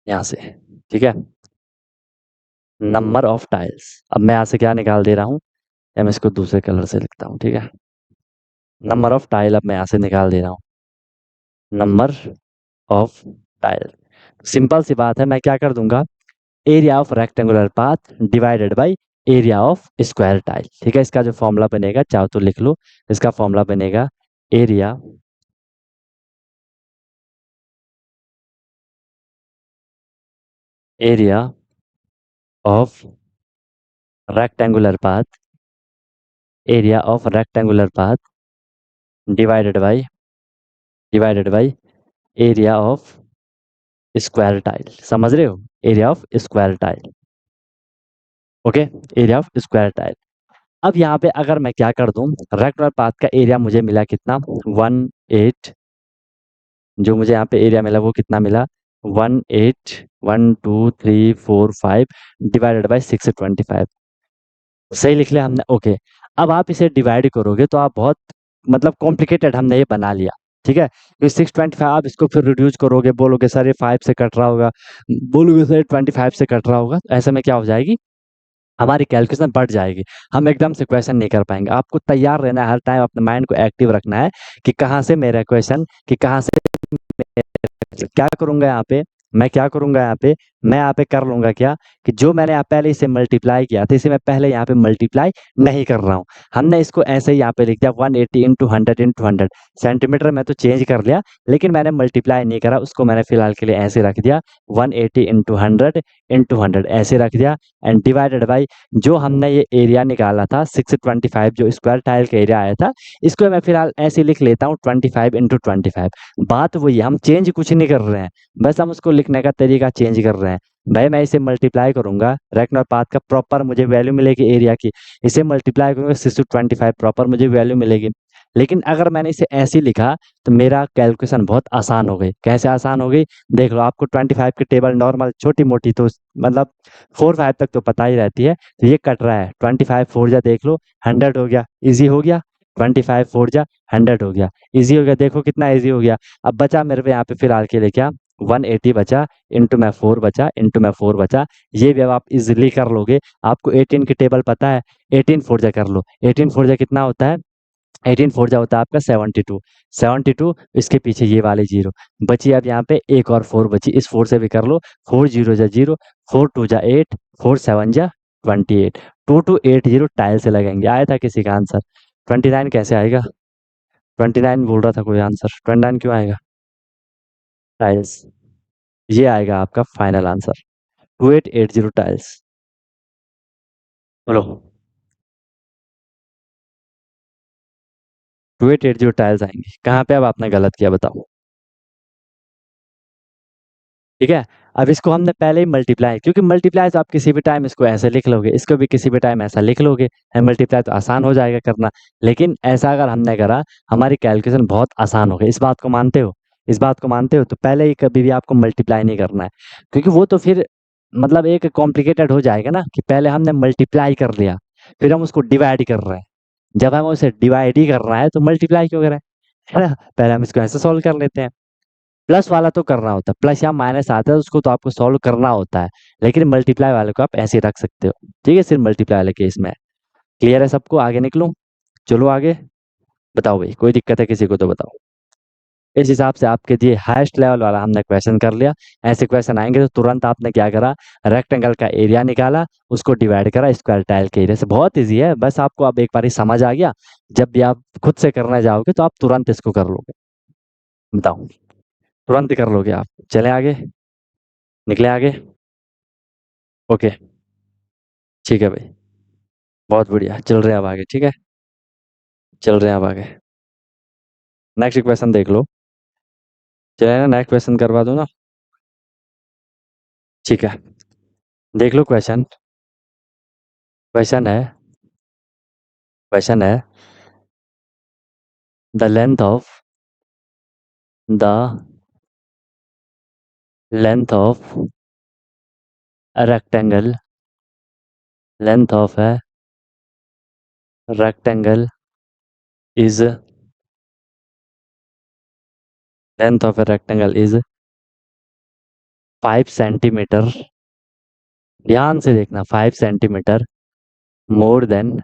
यहाँ से, ठीक है। नंबर ऑफ टाइल्स, अब मैं यहाँ से क्या निकाल दे रहा हूँ, या मैं इसको दूसरे कलर से लिखता हूँ, ठीक है। नंबर ऑफ टाइल अब मैं यहाँ से निकाल दे रहा हूँ, नंबर ऑफ टाइल। सिंपल सी बात है, मैं क्या कर दूंगा, area of rectangular path divided by area of square tile, ठीक है। इसका जो फॉर्मूला बनेगा चाहो तो लिख लो, इसका फॉर्मूला बनेगा area area of rectangular path, area of rectangular path divided by area of square tile, समझ रहे हो, area of square tile. Okay, area of square tile. अब यहाँ पे अगर मैं क्या कर दूं, रेक्टेंगुलर पाथ का एरिया मुझे मिला कितना, 1 8, जो मुझे यहाँ पे एरिया मिला वो कितना मिला, 1 8 1 2 3 4 5 डिवाइडेड बाई 625, सही लिख लिया हमने। ओके, अब आप इसे डिवाइड करोगे तो आप बहुत, मतलब कॉम्प्लिकेटेड हमने ये बना लिया, ठीक है। तो 625 आप इसको फिर रिड्यूस करोगे, बोलोगे सर ये 5 से कट रहा होगा, बोलोगे सर 25 से कट रहा होगा, तो ऐसे में क्या हो जाएगी, हमारी कैलकुलेशन बढ़ जाएगी, हम एकदम से क्वेश्चन नहीं कर पाएंगे। आपको तैयार रहना है, हर टाइम अपने माइंड को एक्टिव रखना है कि कहाँ से मेरा क्वेश्चन, कि कहाँ से क्या करूंगा यहाँ पे, मैं क्या करूंगा यहाँ पे, मैं यहाँ पे कर लूंगा क्या, कि जो मैंने यहाँ पहले इसे मल्टीप्लाई किया था इसे मैं पहले यहाँ पे मल्टीप्लाई नहीं कर रहा हूँ। हमने इसको ऐसे ही यहाँ पे लिख दिया 180 इंटू 100 सेंटीमीटर में तो चेंज कर लिया, लेकिन मैंने मल्टीप्लाई नहीं करा उसको, मैंने फिलहाल के लिए ऐसे रख दिया 180 इंटू 100 ऐसे रख दिया, एंड डिवाइडेड बाई जो हमने ये एरिया निकाला था 625, जो स्क्वायर टाइल का एरिया आया था, इसको मैं फिलहाल ऐसे लिख लेता हूँ 25 इंटू 25। बात वही है, हम चेंज कुछ नहीं कर रहे हैं, बस हम उसको लिखने का तरीका चेंज कर रहे हैं। भाई मैं इसे मल्टीप्लाई करूंगा, रेक्टेंगुलर पाथ का प्रॉपर मुझे वैल्यू मिलेगी एरिया की, इसे मल्टीप्लाई करूंगा 625 प्रॉपर मुझे वैल्यू मिलेगी। लेकिन अगर मैंने इसे ऐसे लिखा तो मेरा कैलकुलेशन बहुत आसान हो गई। कैसे आसान हो गई, देख लो, आपको 25 की टेबल नॉर्मल छोटी मोटी तो मतलब 4 5 तक तो पता ही रहती है, तो ये कट रहा है 25 4 जा, देख लो 100 हो गया, इजी हो गया, 25 4 जा 100 हो गया, इजी हो गया, देखो कितना इजी हो गया। अब बचा मेरे पे यहाँ पे फिलहाल के लिए क्या, 180 बचा, इंटू में 4 बचा, इंटू में 4 बचा, ये भी अब आप इजिली कर लोगे। आपको 18 की टेबल पता है, 18 4 जा कर लो, 18 4 जा कितना होता है, 18 4 जा होता है आपका 72, 72 इसके पीछे ये वाले जीरो बची। अब यहाँ पे एक और 4 बची, इस 4 से भी कर लो, 4 0 जा 0, 4 2 जा 8, 4 7 जा 28, 2280 टाइल से लगेंगे। आया था किसी का आंसर, 29 कैसे आएगा, 29 बोल रहा था कोई आंसर, 29 क्यों आएगा, टाइल्स, ये आएगा आपका फाइनल आंसर, 2880 टाइल्स। बोलो, 2880 टाइल्स आएंगे, कहाँ पे अब आपने गलत किया बताओ, ठीक है। अब इसको हमने पहले ही मल्टीप्लाई, क्योंकि मल्टीप्लाई तो आप किसी भी टाइम इसको ऐसे लिख लोगे, इसको भी किसी भी टाइम ऐसा लिख लोगे, मल्टीप्लाई तो आसान हो जाएगा करना। लेकिन ऐसा अगर हमने करा, हमारी कैलकुलेशन बहुत आसान हो गई। इस बात को मानते हो? इस बात को मानते हो? तो पहले ही कभी भी आपको मल्टीप्लाई नहीं करना है, क्योंकि वो तो फिर मतलब एक कॉम्प्लिकेटेड हो जाएगा ना, कि पहले हमने मल्टीप्लाई कर लिया, फिर हम उसको डिवाइड कर रहे हैं। जब हम उसे डिवाइड ही कर रहा है तो मल्टीप्लाई क्यों करें, है ना? पहले हम इसको ऐसे सॉल्व कर लेते हैं। प्लस वाला तो करना होता है, प्लस या माइनस आता है उसको तो आपको सॉल्व करना होता है, लेकिन मल्टीप्लाई वाले को आप ऐसे ही रख सकते हो। ठीक है, सिर्फ मल्टीप्लाई वाले केस में। क्लियर है सबको? आगे निकलूं? चलो आगे। बताओ भाई, कोई दिक्कत है किसी को तो बताओ। इस हिसाब से आपके दिए हाईएस्ट लेवल वाला हमने क्वेश्चन कर लिया। ऐसे क्वेश्चन आएंगे तो तुरंत आपने क्या करा, रेक्टेंगल का एरिया निकाला, उसको डिवाइड करा स्क्वायर टाइल के एरिया से। बहुत इजी है, बस आपको अब एक बार ही समझ आ गया। जब भी आप खुद से करने जाओगे तो आप तुरंत इसको कर लोगे। बताओ, तुरंत ही कर लोगे आप। चले आगे, निकले आगे। ओके, ठीक है भाई, बहुत बढ़िया, चल रहे हैं अब आगे। ठीक है, चल रहे हैं अब आगे। नेक्स्ट क्वेश्चन देख लो। चले ना, नेक्स्ट क्वेश्चन करवा दो ना। ठीक है, देख लो क्वेश्चन। क्वेश्चन है, क्वेश्चन है, the length of the length of rectangle, length of है rectangle is, length of a rectangle is 5 centimetre. ध्यान से देखना, 5 सेंटीमीटर मोर देन।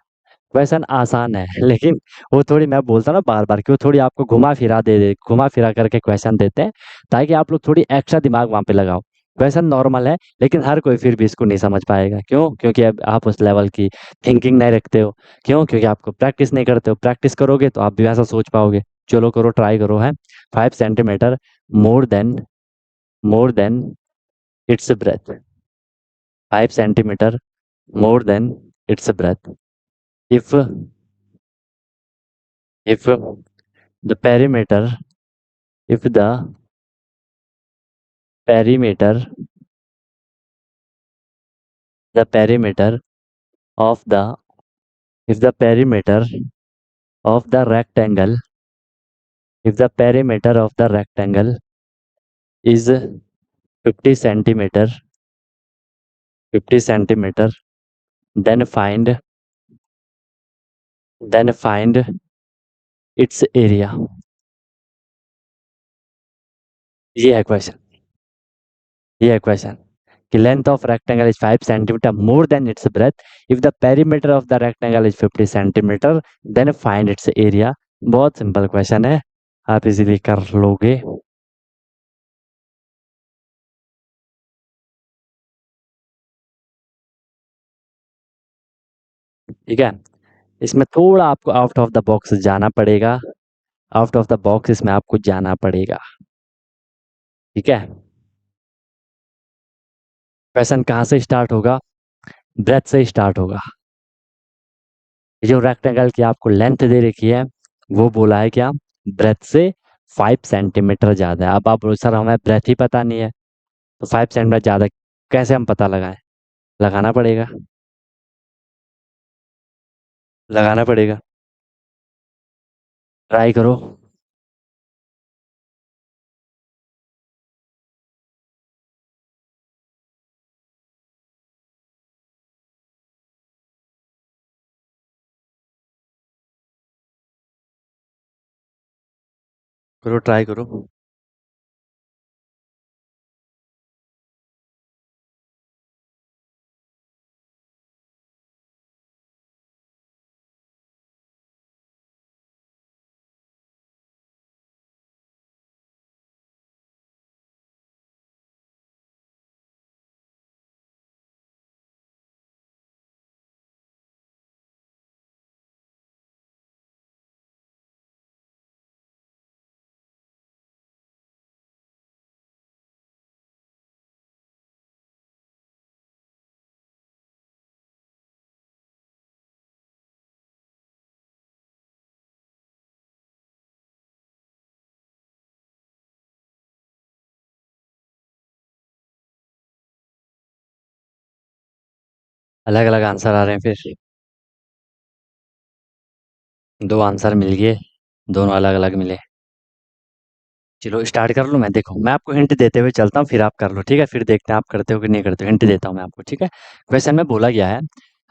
क्वेश्चन आसान है लेकिन वो थोड़ी, मैं बोलता हूँ ना बार बार, कि वो थोड़ी आपको घुमा फिरा करके क्वेश्चन देते हैं, ताकि आप लोग थोड़ी एक्स्ट्रा दिमाग वहां पे लगाओ। क्वेश्चन नॉर्मल है, लेकिन हर कोई फिर भी इसको नहीं समझ पाएगा। क्यों? क्योंकि अब आप उस लेवल की थिंकिंग नहीं रखते हो। क्यों? क्योंकि आपको प्रैक्टिस नहीं करते हो। प्रैक्टिस करोगे तो आप भी वैसा सोच पाओगे। चलो करो, ट्राई करो। है 5 centimeter more then, more than its breath. 5 centimetre more than its breadth. If if the perimeter, if the perimeter, the perimeter of the, if the perimeter of the rectangle, if the perimeter of the rectangle is 50 centimeter, 50 centimeter, then find, then find its area. ये है question, ये है question, कि length of rectangle is 5 centimeter more than its breadth, if the perimeter of the rectangle is 50 centimeter, then find its area. बहुत simple question है, आप easily कर लोगे। ठीक है, इसमें थोड़ा आपको आउट ऑफ द बॉक्स जाना पड़ेगा, आउट ऑफ द बॉक्स इसमें आपको जाना पड़ेगा। ठीक है, क्वेश्चन कहाँ से स्टार्ट होगा? ब्रेथ से स्टार्ट होगा। ये जो रेक्टेंगल की आपको लेंथ दे रखी है, वो बोला है क्या? ब्रेथ से 5 सेंटीमीटर ज्यादा है। अब आप बोलो सर हमें ब्रेथ ही पता नहीं है, तो 5 सेंटीमीटर ज्यादा कैसे हम पता लगाएं? लगाना पड़ेगा, लगाना पड़ेगा। ट्राई करो, करो, ट्राई करो। अलग अलग आंसर आ रहे हैं फिर। दो आंसर मिल गए, दोनों अलग अलग मिले। चलो स्टार्ट कर लूँ मैं। देखो मैं आपको हिंट देते हुए चलता हूँ, फिर आप कर लो, ठीक है? फिर देखते हैं आप करते हो कि नहीं करते हो। हिंट देता हूँ मैं आपको, ठीक है? क्वेश्चन में बोला गया है,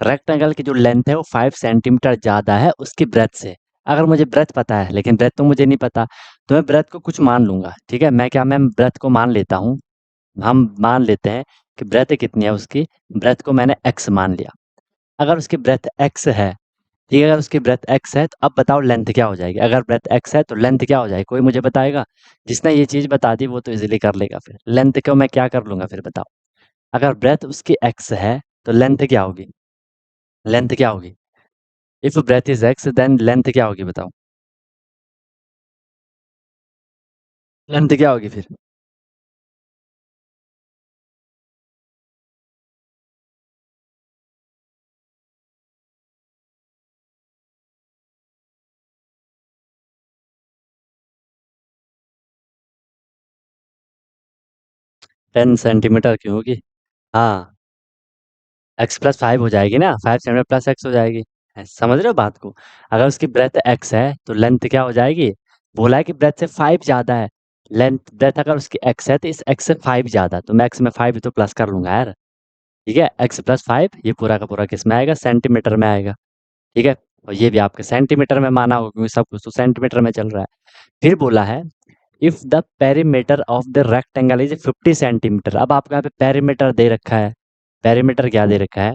रेक्टेंगल की जो लेंथ है वो 5 सेंटीमीटर ज़्यादा है उसकी ब्रेथ से। अगर मुझे ब्रेथ पता है, लेकिन ब्रेथ तो मुझे नहीं पता, तो मैं ब्रेथ को कुछ मान लूंगा, ठीक है? मैं ब्रेथ को मान लेता हूँ। हम मान लेते हैं कि ब्रेथ कितनी है उसकी। ब्रेथ को मैंने एक्स मान लिया। अगर उसकी ब्रेथ एक्स है, ठीक है? अगर उसकी ब्रेथ एक्स है तो अब बताओ लेंथ क्या हो जाएगी। अगर ब्रेथ एक्स है तो लेंथ क्या हो जाएगी, कोई मुझे बताएगा? जिसने ये चीज बता दी वो तो इजीली कर लेगा। फिर लेंथ को मैं क्या कर लूंगा, फिर बताओ। अगर ब्रेथ उसकी एक्स है तो लेंथ क्या होगी? लेंथ क्या होगी? If breadth is x then length क्या होगी, बताओ। लेंथ क्या होगी फिर? 10 सेंटीमीटर क्यों होगी? हाँ, एक्स प्लस फाइव हो जाएगी ना, 5 सेंटीमीटर प्लस एक्स हो जाएगी। समझ रहे हो बात को? अगर उसकी ब्रेथ एक्स है तो लेंथ क्या हो जाएगी? बोला है कि ब्रेथ से फाइव ज्यादा है। लेंथ ब्रेथ अगर उसकी एक्स है तो इस एक्स से फाइव ज्यादा, तो मैं एक्स में फाइव तो प्लस कर लूंगा यार। ठीक है, एक्स प्लस फाइव, ये पूरा का पूरा किस में आएगा? सेंटीमीटर में आएगा। ठीक है, और ये भी आपके सेंटीमीटर में माना होगा क्योंकि सब कुछ तो सेंटीमीटर में चल रहा है। फिर बोला है, if the perimeter of the rectangle is 50 centimetre. अब आपको यहाँ पे पेरीमीटर दे रखा है। पेरीमीटर क्या दे रखा है?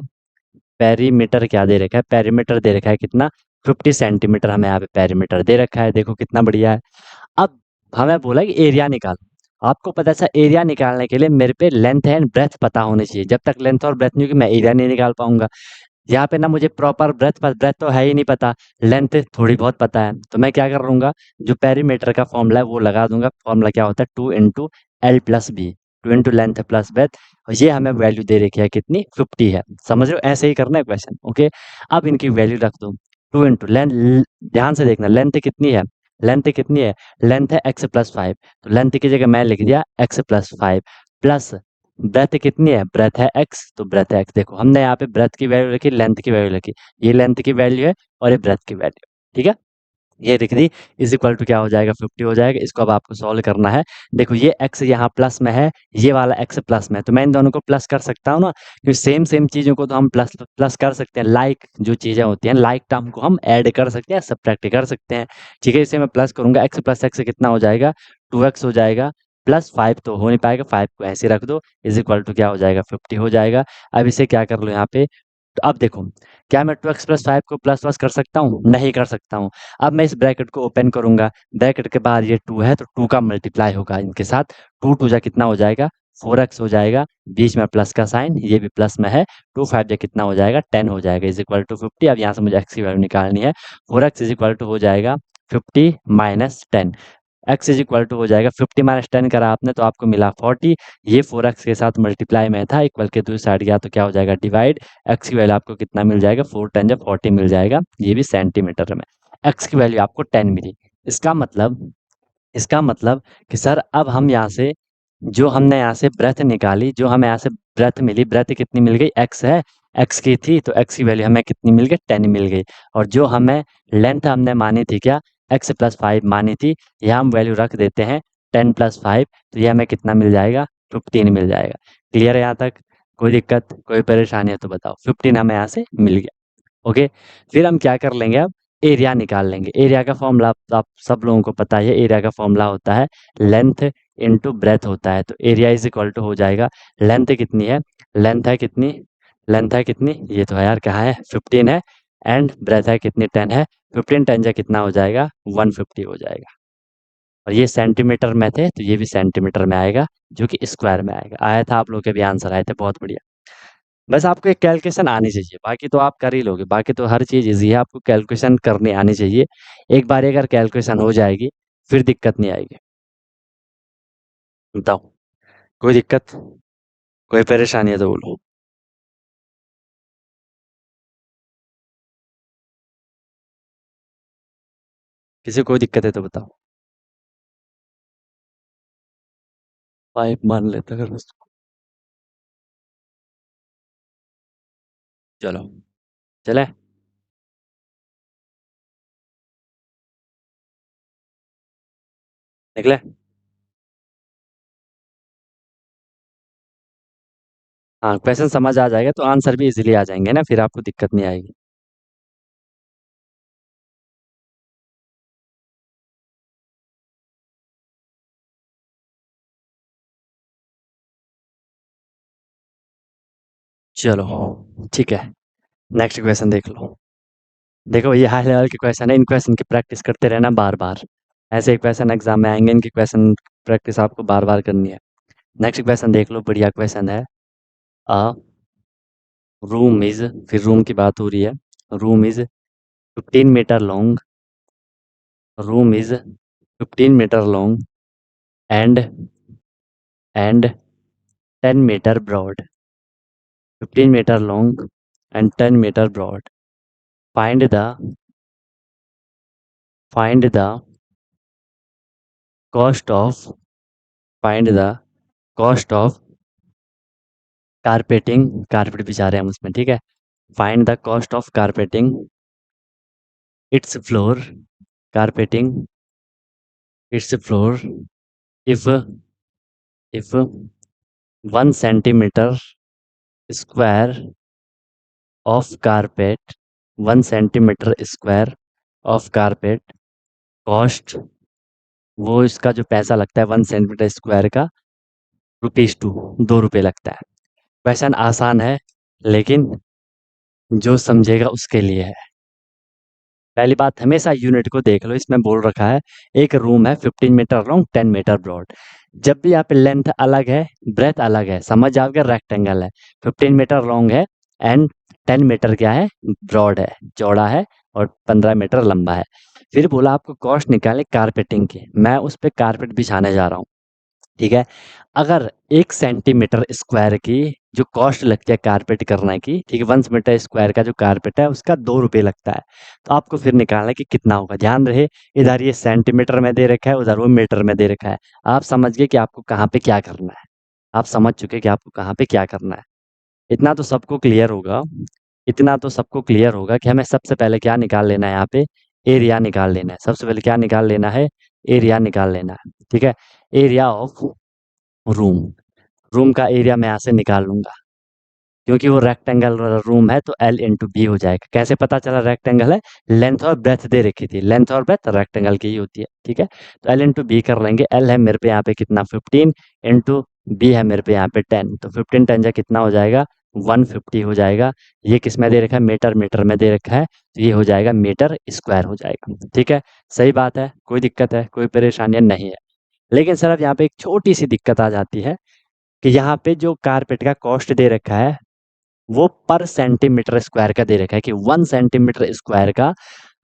पेरीमीटर क्या दे रखा है? पेरीमीटर दे रखा है कितना? 50 सेंटीमीटर हमें यहाँ पे पेरीमीटर दे रखा है। देखो कितना बढ़िया है। अब हमें बोला कि एरिया निकालो। आपको पता है सर, एरिया निकालने के लिए मेरे पे लेंथ एंड ब्रेथ पता होनी चाहिए। जब तक लेंथ और ब्रेथ नहीं होगी मैं एरिया नहीं निकाल पाऊंगा। यहाँ पे ना मुझे प्रॉपर ब्रेथ, ब्रेथ तो है ही नहीं पता, लेंथ थोड़ी बहुत पता है। तो मैं क्या कर लूंगा, जो पेरीमीटर का फॉर्मूला है वो लगा दूंगा। फॉर्मूला क्या होता है? 2 into L plus B, 2 into length plus breadth. और ये हमें वैल्यू दे रखी है कितनी? 50 है। समझ रहे हो? ऐसे ही करना है क्वेश्चन, ओके? अब इनकी वैल्यू रख दो। 2 इंटू लेंथ, ध्यान से देखना लेंथ कितनी है। लेंथ कितनी है? लेंथ है एक्स प्लस फाइव, तो लेंथ की जगह मैं लिख दिया x plus five, plus breadth कितनी है? ब्रेथ है एक्स, तो ब्रेथ है एक्स। देखो हमने यहाँ पे ब्रेथ की वैल्यू रखी, लेंथ की वैल्यू रखी। ये लेंथ की वैल्यू है और ये ब्रेथ की वैल्यू। ठीक है, ये लिख दी। इज इक्वल टू क्या हो जाएगा? 50 हो जाएगा। इसको अब आपको सॉल्व करना है। देखो ये x यहाँ प्लस में है, ये वाला x प्लस में है, तो मैं इन दोनों को प्लस कर सकता हूँ ना, क्योंकि सेम सेम चीजों को तो हम प्लस प्लस कर सकते हैं। लाइक जो चीजें होती हैं, लाइक टर्म को हम ऐड कर सकते हैं, सब्ट्रैक्ट कर सकते हैं। ठीक है, इसे मैं प्लस करूंगा, x प्लस एक्स कितना हो जाएगा? 2x हो जाएगा, प्लस फाइव तो हो नहीं पाएगा, फाइव को ऐसे रख दो। इज इक्वल टू क्या हो जाएगा? 50 हो जाएगा। अब इसे क्या कर लो यहाँ पे, तो अब देखो, क्या मैं 2x प्लस फाइव को प्लस प्लस कर सकता हूँ? नहीं कर सकता हूँ। अब मैं इस ब्रैकेट को ओपन करूंगा, ब्रैकेट के बाद ये 2 है तो 2 का मल्टीप्लाई होगा इनके साथ। 2 टू जा कितना हो जाएगा? 4x हो जाएगा। बीच में प्लस का साइन, ये भी प्लस में है। 2 5 जा कितना हो जाएगा? 10 हो जाएगा। Is equal to 50। अब यहाँ से मुझे x की वैल्यू निकालनी है। 4x इज इक्वल टू हो जाएगा 50 minus 10। x is equal to हो जाएगा 50 माइनस 10 करा आपने तो आपको मिला 40। ये 4x के साथ मल्टीप्लाई में था, इक्वल के दूसरी साइड गया तो क्या हो जाएगा? डिवाइड। x की वैल्यू आपको कितना मिल जाएगा? 4 10 जब 40 मिल जाएगा। ये भी सेंटीमीटर में। x की वैल्यू आपको 10 मिली। इसका मतलब, इसका मतलब कि सर अब हम यहाँ से, जो हमने यहाँ से ब्रेथ निकाली, जो हमें यहाँ से ब्रेथ मिली, ब्रेथ कितनी मिल गई? x है, x की थी तो x की वैल्यू हमें कितनी मिल गई? 10 मिल गई। और जो हमें लेंथ हमने मानी थी क्या? x प्लस फाइव मानी थी, यहाँ हम वैल्यू रख देते हैं 10 प्लस 5, तो ये हमें कितना मिल जाएगा? 15 मिल जाएगा। क्लियर है यहाँ तक? कोई दिक्कत, कोई परेशानी है तो बताओ। 15 हमें यहाँ से मिल गया। ओके, फिर हम क्या कर लेंगे अब? एरिया निकाल लेंगे। एरिया का फॉर्मूला आप सब लोगों को पता है। एरिया का फॉर्मूला होता है लेंथ इनटू ब्रेथ होता है। तो एरिया इज इक्वल टू हो जाएगा, लेंथ कितनी है? लेंथ है कितनी? लेंथ है कितनी? ये तो है यार, कहाँ है? 15 है। एंड ब्रेथ है कितनी? 10 है। 15 10 जा कितना हो जाएगा? 150 हो जाएगा। और ये सेंटीमीटर में थे तो ये भी सेंटीमीटर में आएगा, जो कि स्क्वायर में आएगा। आया था, आप लोग के भी आंसर आए थे, बहुत बढ़िया। बस आपको एक कैलकुलेशन आनी चाहिए, बाकी तो आप कर ही लोगे। बाकी तो हर चीज़ इजी है, आपको कैलकुलेशन करनी आनी चाहिए। एक बार अगर कैलकुलेशन हो जाएगी फिर दिक्कत नहीं आएगी। बताओ, कोई दिक्कत, कोई परेशानी है तो बोलो। किसी को कोई दिक्कत है तो बताओ। पाइप मान लेते हैं उसको। चलो चले। निकले। हाँ, क्वेश्चन समझ आ जाएगा तो आंसर भी इजीली आ जाएंगे ना, फिर आपको दिक्कत नहीं आएगी। चलो ठीक है, नेक्स्ट क्वेश्चन देख लो। देखो ये हाई लेवल के क्वेश्चन है, इन क्वेश्चन की प्रैक्टिस करते रहना बार बार। ऐसे क्वेश्चन एग्जाम में आएंगे, इनकी क्वेश्चन प्रैक्टिस आपको बार बार करनी है। नेक्स्ट क्वेश्चन देख लो, बढ़िया क्वेश्चन है। अ रूम इज, फिर रूम की बात हो रही है। Room is 15 meter long, room is 15 meter long and 10 meter broad. 15 meter long and 10 meter broad. Find the find the cost of find the cost of carpeting, carpet बिछा रहे हैं हम उसमें, ठीक है। Find the cost of carpeting its floor, carpeting its floor if if 1 centimeter square of carpet, 1 centimeter square of carpet cost, वो इसका जो पैसा लगता है 1 सेंटीमीटर स्क्वायर का, रुपीज 2, 2 रुपये लगता है। क्वेश्चन आसान है, लेकिन जो समझेगा उसके लिए है। पहली बात, हमेशा यूनिट को देख लो, इसमें बोल रखा है एक रूम है 15 मीटर लॉन्ग 10 मीटर ब्रॉड। जब भी यहाँ पे लेंथ अलग है, ब्रेथ अलग है, समझ जाओगे रेक्टेंगल है। 15 मीटर लॉन्ग है एंड 10 मीटर क्या है, ब्रॉड है, चौड़ा है, और 15 मीटर लंबा है। फिर बोला आपको कॉस्ट निकाले कारपेटिंग की, मैं उस पर कारपेट बिछाने जा रहा हूँ, ठीक है। अगर 1 सेंटीमीटर स्क्वायर की जो कॉस्ट लगती है कारपेट करने की, ठीक है, 1 मीटर स्क्वायर का जो कारपेट है उसका 2 रुपये लगता है। तो आपको फिर निकालना है कि कितना होगा। ध्यान रहे, इधर ये सेंटीमीटर में दे रखा है, उधर वो मीटर में दे रखा है। आप समझ गए कि आपको कहाँ पे क्या करना है, आप समझ चुके कि आपको कहाँ पे क्या करना है। इतना तो सबको क्लियर होगा, इतना तो सबको क्लियर होगा कि हमें सबसे पहले क्या निकाल लेना है, यहाँ पे एरिया निकाल लेना है। सबसे पहले क्या निकाल लेना है, एरिया निकाल लेना है, ठीक है। एरिया ऑफ रूम, रूम का एरिया मैं यहाँ से निकाल लूंगा, क्योंकि वो रेक्टेंगल रूम है तो L×B हो जाएगा। कैसे पता चला रेक्टेंगल है, लेंथ और ब्रेथ दे रखी थी, लेंथ और ब्रेथ रेक्टेंगल की ही होती है, ठीक है। तो L×B कर लेंगे। L है मेरे पे यहाँ पे कितना, 15, इंटू B है मेरे पे यहाँ पे 10, तो 15 10 जा कितना हो जाएगा, 150 हो जाएगा। ये किस में दे रखा है, मीटर, मीटर में दे रखा है, तो ये हो जाएगा मीटर स्क्वायर हो जाएगा, ठीक है। सही बात है, कोई दिक्कत है, कोई परेशानी नहीं है। लेकिन सर अब यहाँ पे एक छोटी सी दिक्कत आ जाती है कि यहाँ पे जो कारपेट का कॉस्ट दे रखा है वो पर सेंटीमीटर स्क्वायर का दे रखा है कि 1 सेंटीमीटर स्क्वायर का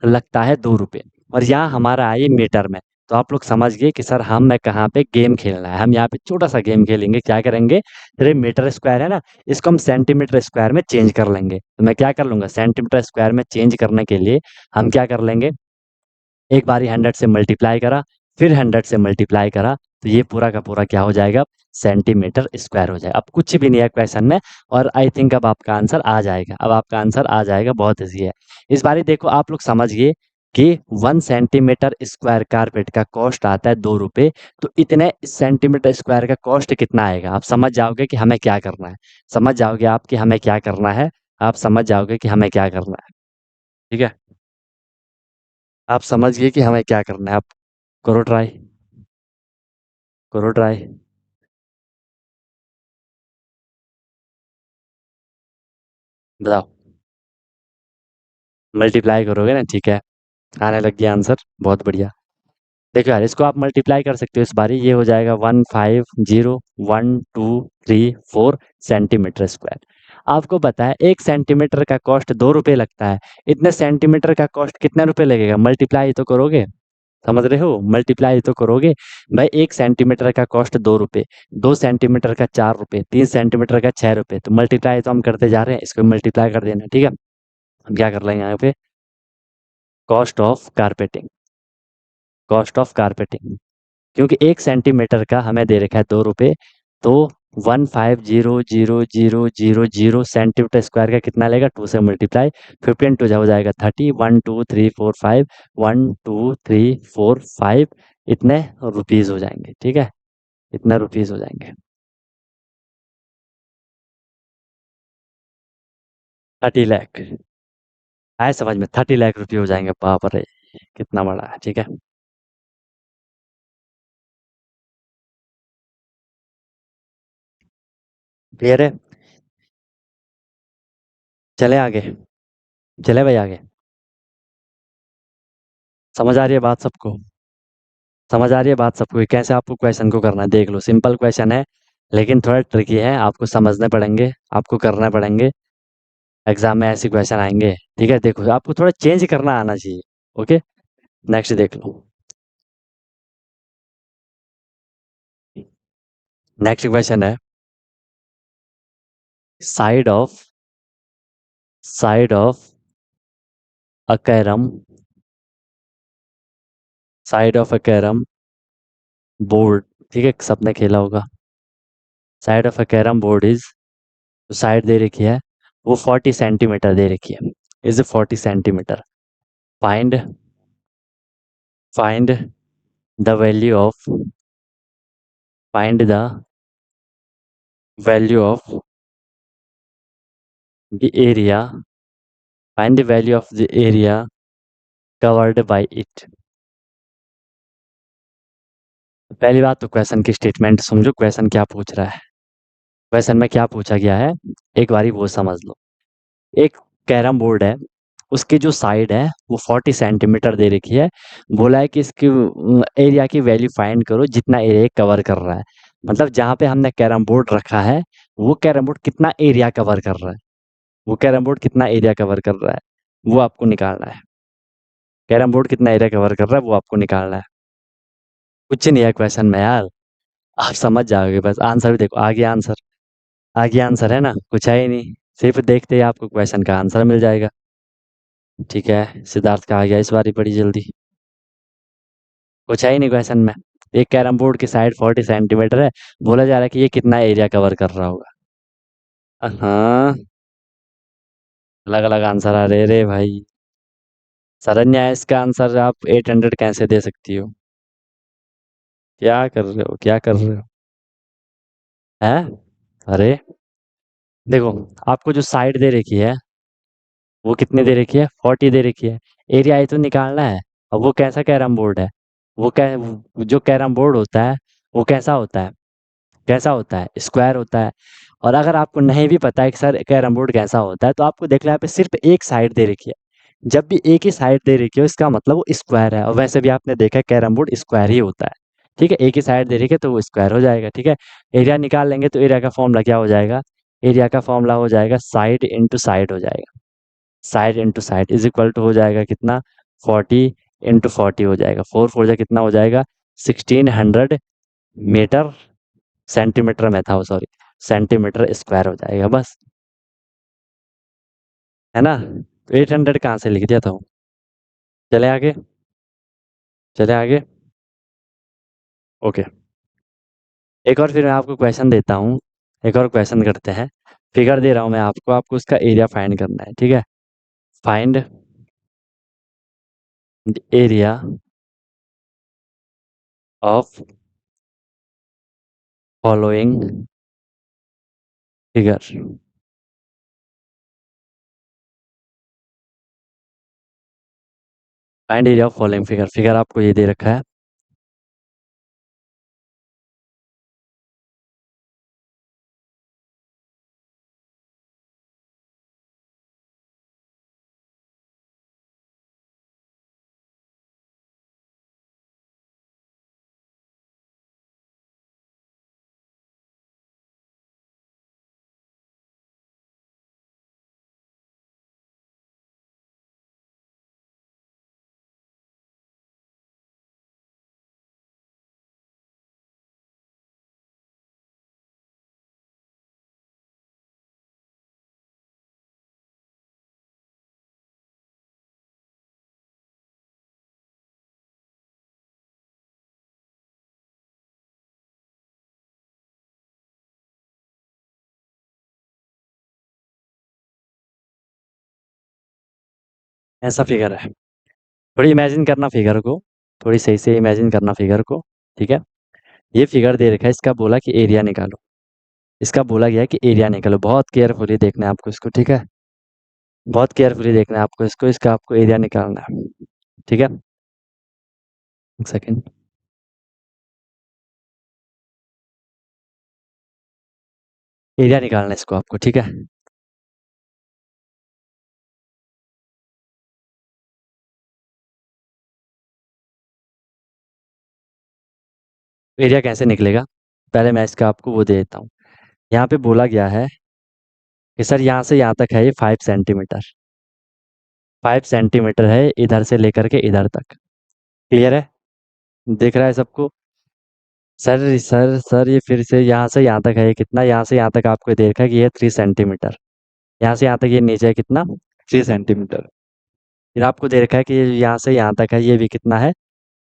लगता है 2 रुपये, और यहाँ हमारा है ये मीटर में। तो आप लोग समझ गए कि सर हमें कहाँ पे गेम खेलना है। हम यहाँ पे छोटा सा गेम खेलेंगे, क्या करेंगे, तेरे मीटर स्क्वायर है ना, इसको हम सेंटीमीटर स्क्वायर में चेंज कर लेंगे। तो मैं क्या कर लूंगा, सेंटीमीटर स्क्वायर में चेंज करने के लिए हम क्या कर लेंगे, एक बारी 100 से मल्टीप्लाई करा, फिर 100 से मल्टीप्लाई करा, तो ये पूरा का पूरा क्या हो जाएगा, सेंटीमीटर स्क्वायर हो जाएगा। अब कुछ भी नहीं है क्वेश्चन में, और आई थिंक अब आपका आंसर आ जाएगा, अब आपका आंसर आ जाएगा, बहुत ईजी है। इस बारी देखो आप लोग समझिए कि 1 सेंटीमीटर स्क्वायर कारपेट का कॉस्ट आता है 2 रुपये। तो इतने सेंटीमीटर स्क्वायर का कॉस्ट कितना आएगा, आप समझ जाओगे कि हमें क्या करना है। समझ जाओगे आप कि हमें क्या करना है, आप समझ जाओगे कि हमें क्या करना है, ठीक है। आप समझ गए कि हमें क्या करना है। आप करो ट्राई, करो ट्राई। बताओ। मल्टीप्लाई करोगे ना, ठीक है, आने लग गया आंसर, बहुत बढ़िया। देखो यार, इसको आप मल्टीप्लाई कर सकते हो इस बारी, ये हो जाएगा 1501234 सेंटीमीटर स्क्वायर। आपको पता है 1 सेंटीमीटर का कॉस्ट 2 रुपये लगता है, इतने सेंटीमीटर का कॉस्ट कितने रुपए लगेगा, मल्टीप्लाई तो करोगे, समझ रहे हो, मल्टीप्लाई तो करोगे। भाई 1 सेंटीमीटर का कॉस्ट 2 रुपये, 2 सेंटीमीटर का 4 रुपये, 3 सेंटीमीटर का 6 रुपये, तो मल्टीप्लाई तो हम करते जा रहे हैं, इसको मल्टीप्लाई कर देना, ठीक है। हम क्या कर लेंगे यहाँ पे, cost of carpeting, cost of carpeting, क्योंकि 1 सेंटीमीटर का हमें दे रखा है 2 रुपये, तो 150000 सेंटीमीटर स्क्वायर का कितना लेगा, 2 से मल्टीप्लाई, 15 टू हो जाएगा 30, 1 2 3 4 5, 1 2 3 4 5, इतने रुपीज हो जाएंगे, ठीक है, इतना रुपीज हो जाएंगे। 30 लाख आए समझ में, 30 लाख रुपये हो जाएंगे, बाप रे कितना बड़ा है, ठीक है। क्लियर है, चले आगे, चले भाई आगे। समझ आ रही है बात सबको, समझ आ रही है बात सबको कि कैसे आपको क्वेश्चन को करना है, देख लो सिंपल क्वेश्चन है, लेकिन थोड़ा ट्रिकी है, आपको समझने पड़ेंगे, आपको करने पड़ेंगे, एग्जाम में ऐसे क्वेश्चन आएंगे, ठीक है। देखो आपको थोड़ा चेंज करना आना चाहिए, ओके। नेक्स्ट देख लो, नेक्स्ट क्वेश्चन है, side of side of a carrom, side of a carrom board, ठीक है, सबने खेला होगा। Side of a carrom board is, जो साइड दे रखी है वो 40 सेंटीमीटर दे रखी है, is 40 centimetre. Find find the value of, find the value of the area, find the value of the area covered by it. पहली बात तो क्वेश्चन की स्टेटमेंट समझो, क्वेश्चन क्या पूछ रहा है, क्वेश्चन में क्या पूछा गया है, एक बारी वो समझ लो। एक कैरम बोर्ड है, उसकी जो साइड है वो 40 सेंटीमीटर दे रखी है, बोला है कि इसकी एरिया की वैल्यू फाइंड करो जितना एरिया कवर कर रहा है, मतलब जहाँ पे हमने कैरम बोर्ड रखा है वो कैरम बोर्ड कितना एरिया कवर कर रहा है, वो कैरम बोर्ड कितना एरिया कवर कर रहा है वो आपको निकालना है, कैरम बोर्ड कितना एरिया कवर कर रहा है वो आपको निकालना है। कुछ नहीं है क्वेश्चन में यार, आप समझ जाओगे, बस आंसर भी देखो, आगे आंसर, आगे आंसर है ना, कुछ है ही नहीं, सिर्फ देखते ही आपको क्वेश्चन का आंसर मिल जाएगा। ठीक है, सिद्धार्थ का आ गया इस बारी बड़ी जल्दी, कुछ है ही नहीं क्वेश्चन में। एक कैरम बोर्ड की साइड 40 सेंटीमीटर है, बोला जा रहा है कि ये कितना एरिया कवर कर रहा होगा। हाँ, अलग अलग आंसर आ रहे रे भाई। शरण्या, इसका आंसर आप 800 कैसे दे सकती हो, क्या कर रहे हो, क्या कर रहे हो, हैं? अरे देखो, आपको जो साइड दे रखी है वो कितने दे रखी है, 40 दे रखी है, एरिया ही तो निकालना है। अब वो कैसा कैरम बोर्ड है, वो जो कैरम बोर्ड होता है वो कैसा होता है, कैसा होता है, स्क्वायर होता है। और अगर आपको नहीं भी पता है कि सर कैरम बोर्ड कैसा होता है, तो आपको देख लो यहाँ पे सिर्फ एक साइड दे रखी है, जब भी एक ही साइड दे रखी हो इसका मतलब वो स्क्वायर है, और वैसे भी आपने देखा है कैरम बोर्ड स्क्वायर ही होता है, ठीक है, एक ही साइड दे रखी है तो वो स्क्वायर हो जाएगा, ठीक है। एरिया निकाल लेंगे तो एरिया का फॉर्मूला क्या हो जाएगा, एरिया का फॉर्मूला हो जाएगा साइड इंटू साइड हो जाएगा, side into side is equal to हो जाएगा कितना, 40 इंटू 40 हो जाएगा, 4 4 जा कितना हो जाएगा, 1600 मीटर, सेंटीमीटर में था वो, सॉरी, सेंटीमीटर स्क्वायर हो जाएगा बस, है ना। 800 कहाँ से लिख दिया था वो। चले आगे, चले आगे, ओके। एक और फिर मैं आपको क्वेश्चन देता हूँ, एक और क्वेश्चन करते हैं, फिगर दे रहा हूँ मैं आपको, आपको उसका एरिया फाइंड करना है, ठीक है। Find the area of following figure, find area of following figure, figure आपको ये दे रखा है, ऐसा फिगर है। थोड़ी इमेजिन करना फिगर को, थोड़ी सही से इमेजिन करना फिगर को। ठीक है, ये फिगर दे रखा है, इसका बोला कि एरिया निकालो। इसका बोला गया है कि एरिया निकालो, बहुत केयरफुली देखना है आपको इसको, ठीक है। बहुत केयरफुली देखना है आपको इसको, इसका आपको एरिया निकालना है। ठीक है, एक सेकेंड। एरिया निकालना है इसको आपको, ठीक है। एरिया कैसे निकलेगा, पहले मैं इसका आपको वो दे देता हूँ। यहाँ पे बोला गया है कि सर यहाँ से यहाँ तक है ये 5 सेंटीमीटर। 5 सेंटीमीटर है इधर से लेकर के इधर तक। क्लियर है, दिख रहा है सबको? सर ये फिर से यहाँ से यहाँ तक है ये कितना, यहाँ से यहाँ तक आपको देखा है कि ये 3 सेंटीमीटर। यहाँ से यहाँ तक ये नीचे है कितना, 3 सेंटीमीटर। फिर आपको दे रखा है कि ये यहाँ से यहाँ तक है ये भी कितना है,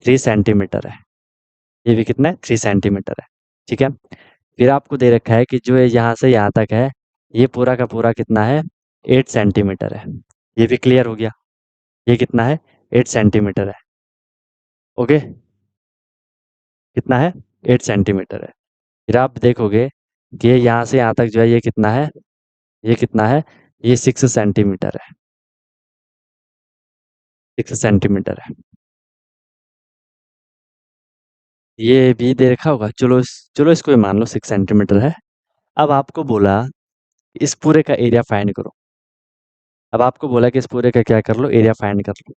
3 सेंटीमीटर है। ये भी कितना है, 3 सेंटीमीटर है। ठीक है, फिर आपको दे रखा है कि जो ये यहाँ से यहाँ तक है ये पूरा का पूरा कितना है, 8 सेंटीमीटर है। ये भी क्लियर हो गया, ये कितना है, 8 सेंटीमीटर है। ओके, कितना है, 8 सेंटीमीटर है। फिर आप देखोगे कि ये यहाँ से यहाँ तक जो है ये कितना है, ये कितना है, ये 6 सेंटीमीटर है। 6 सेंटीमीटर है। ये भी दे रखा होगा, चलो इसको ही मान लो 6 सेंटीमीटर है। अब आपको बोला इस पूरे का एरिया फाइंड करो। अब आपको बोला कि इस पूरे का क्या कर लो, एरिया फाइंड कर लो।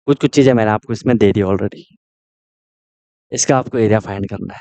कुछ कुछ चीज़ें मैंने आपको इसमें दे दी ऑलरेडी, इसका आपको एरिया फाइंड करना है।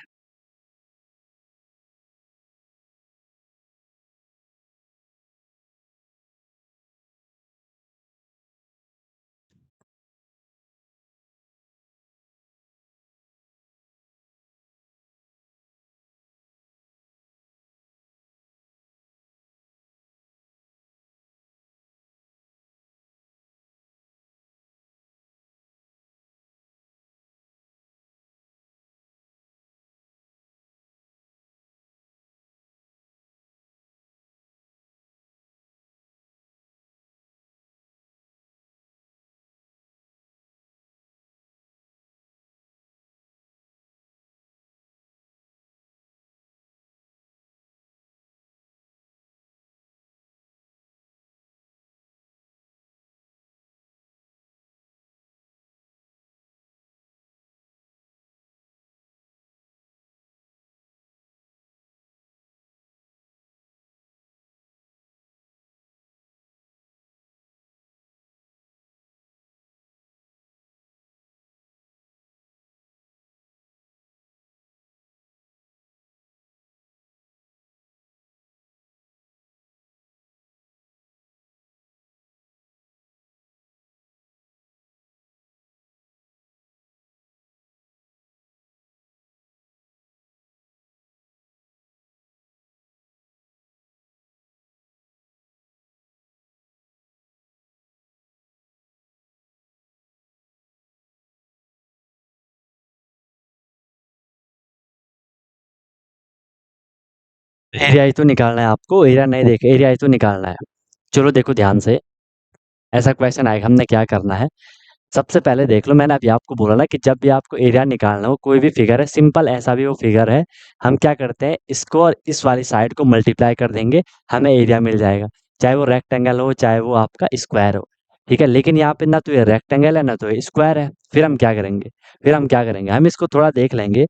एरिया ही तो निकालना है आपको, एरिया नहीं देख, एरिया ही तो निकालना है। चलो देखो ध्यान से, ऐसा क्वेश्चन आएगा, हमने क्या करना है। सबसे पहले देख लो, मैंने अभी आपको बोला ना कि जब भी आपको एरिया निकालना हो, कोई भी फिगर है, सिंपल ऐसा भी वो फिगर है, हम क्या करते हैं, इसको और इस वाली साइड को मल्टीप्लाई कर देंगे, हमें एरिया मिल जाएगा। चाहे वो रेक्टेंगल हो, चाहे वो आपका स्क्वायर हो। ठीक है, लेकिन यहाँ पे ना तो ये रेक्टेंगल है ना तो ये स्क्वायर है। फिर हम क्या करेंगे, हम इसको थोड़ा देख लेंगे।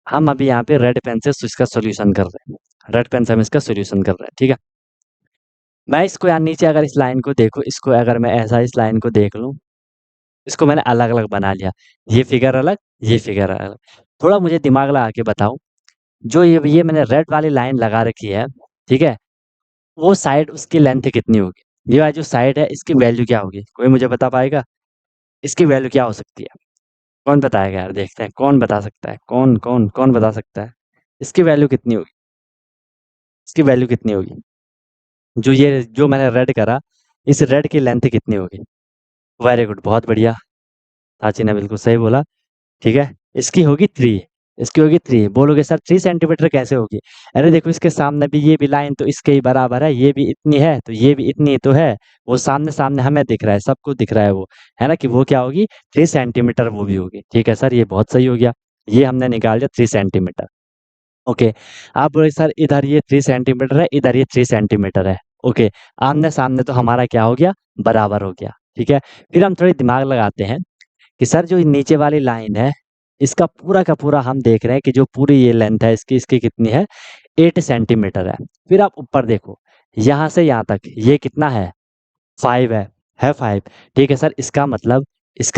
हम अभी यहाँ पे रेड पेन से इसका सोल्यूशन कर रहे हैं, रेड पेन से हम इसका सोल्यूशन कर रहे हैं। ठीक है, मैं इसको यहाँ नीचे अगर इस लाइन को देखो, इसको अगर मैं ऐसा इस लाइन को देख लूँ, इसको मैंने अलग अलग बना लिया। ये फिगर अलग, ये फिगर अलग। थोड़ा मुझे दिमाग लगा के बताओ, जो ये मैंने रेड वाली लाइन लगा रखी है, ठीक है, वो साइड उसकी लेंथ कितनी होगी, ये वाली जो साइड है इसकी वैल्यू क्या होगी, कोई मुझे बता पाएगा? इसकी वैल्यू क्या हो सकती है? कौन बताएगा यार, देखते हैं कौन बता सकता है, कौन कौन कौन बता सकता है। इसकी वैल्यू कितनी होगी, इसकी वैल्यू कितनी होगी, जो मैंने रेड करा, इस रेड की लेंथ कितनी होगी? वेरी गुड, बहुत बढ़िया, साची ने बिल्कुल सही बोला। ठीक है, इसकी होगी 3। इसकी होगी 3। बोलोगे सर 3 सेंटीमीटर कैसे होगी? अरे देखो इसके सामने भी ये भी लाइन तो इसके ही बराबर है, ये भी इतनी है तो ये भी इतनी तो है। वो सामने सामने हमें दिख रहा है, सबको दिख रहा है वो, है ना, कि वो क्या होगी 3 सेंटीमीटर वो भी होगी। ठीक है सर, ये बहुत सही हो गया, ये हमने निकाल दिया 3 सेंटीमीटर। ओके, आप बोले सर इधर ये 3 सेंटीमीटर है, इधर ये 3 सेंटीमीटर है। ओके, आमने सामने तो हमारा क्या हो गया, बराबर हो गया। ठीक है, फिर हम थोड़ी दिमाग लगाते हैं कि सर जो नीचे वाली लाइन है, इसका पूरा का पूरा हम देख रहे हैं कि जो पूरी ये लेंथ है इसकी, इसकी कितनी है, 8 सेंटीमीटर है। फिर आप ऊपर देखो, यहाँ से यहाँ तक ये कितना है, 5 है 5। ठीक है सर, इसका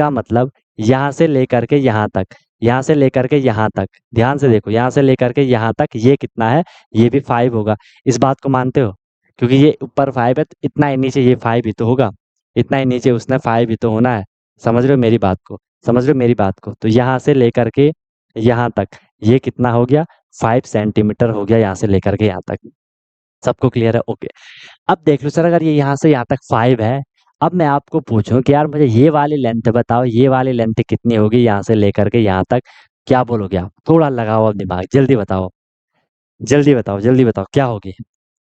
मतलब यहाँ से लेकर के यहाँ तक, यहाँ से लेकर के यहाँ तक, ध्यान से देखो, यहाँ से लेकर के यहाँ तक ये कितना है, ये भी 5 होगा। इस बात को मानते हो? क्योंकि ये ऊपर 5 है तो इतना ही नीचे ये 5 ही तो होगा, इतना ही नीचे उसने 5 ही तो होना है। समझ रहे हो मेरी बात को? समझ रहे हो मेरी बात को? तो यहाँ से लेकर के यहाँ तक ये कितना हो गया, 5 सेंटीमीटर हो गया, यहाँ से लेकर के यहाँ तक। सबको क्लियर है? ओके, अब देख लो सर, अगर ये यहाँ से यहाँ तक 5 है, अब मैं आपको पूछूं कि यार मुझे ये वाली लेंथ बताओ, ये वाली लेंथ कितनी होगी यहाँ से लेकर के यहाँ तक, क्या बोलोगे आप? थोड़ा लगाओ अब दिमाग, जल्दी बताओ, जल्दी बताओ, जल्दी बताओ, क्या होगी,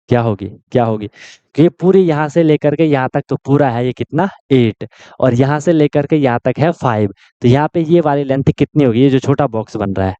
क्या होगी, क्या होगी? कि ये पूरी यहाँ से लेकर के यहाँ तक तो पूरा है ये कितना, 8, और यहाँ से लेकर के यहाँ तक है 5, तो यहाँ पे ये वाली लेंथ कितनी होगी, ये जो छोटा बॉक्स बन रहा है?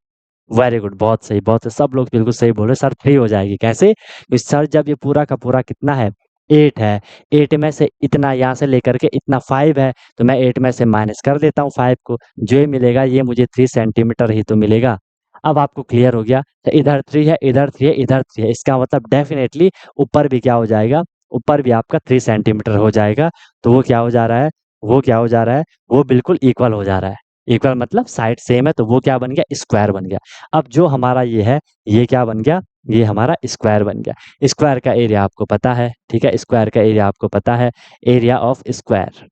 वेरी गुड, बहुत सही, बहुत सही, सब लोग बिल्कुल सही बोल रहे सर, 3 हो जाएगी। कैसे? कि सर जब ये पूरा का पूरा कितना है, 8 है, 8 में से इतना यहाँ से लेकर के इतना 5 है, तो मैं 8 में से माइनस कर देता हूँ 5 को, जो ये मिलेगा ये मुझे 3 सेंटीमीटर ही तो मिलेगा। अब आपको क्लियर हो गया, तो इधर 3 है, इधर 3 है, इधर 3 है, इसका मतलब डेफिनेटली ऊपर भी क्या हो जाएगा, ऊपर भी आपका 3 सेंटीमीटर हो जाएगा। तो वो क्या हो जा रहा है, वो क्या हो जा रहा है, वो बिल्कुल इक्वल हो जा रहा है। इक्वल मतलब साइड सेम है, तो वो क्या बन गया, स्क्वायर बन गया। अब जो हमारा ये है, ये क्या बन गया, ये हमारा स्क्वायर बन गया। स्क्वायर का एरिया आपको पता है, ठीक है, स्क्वायर का एरिया आपको पता है, area of square,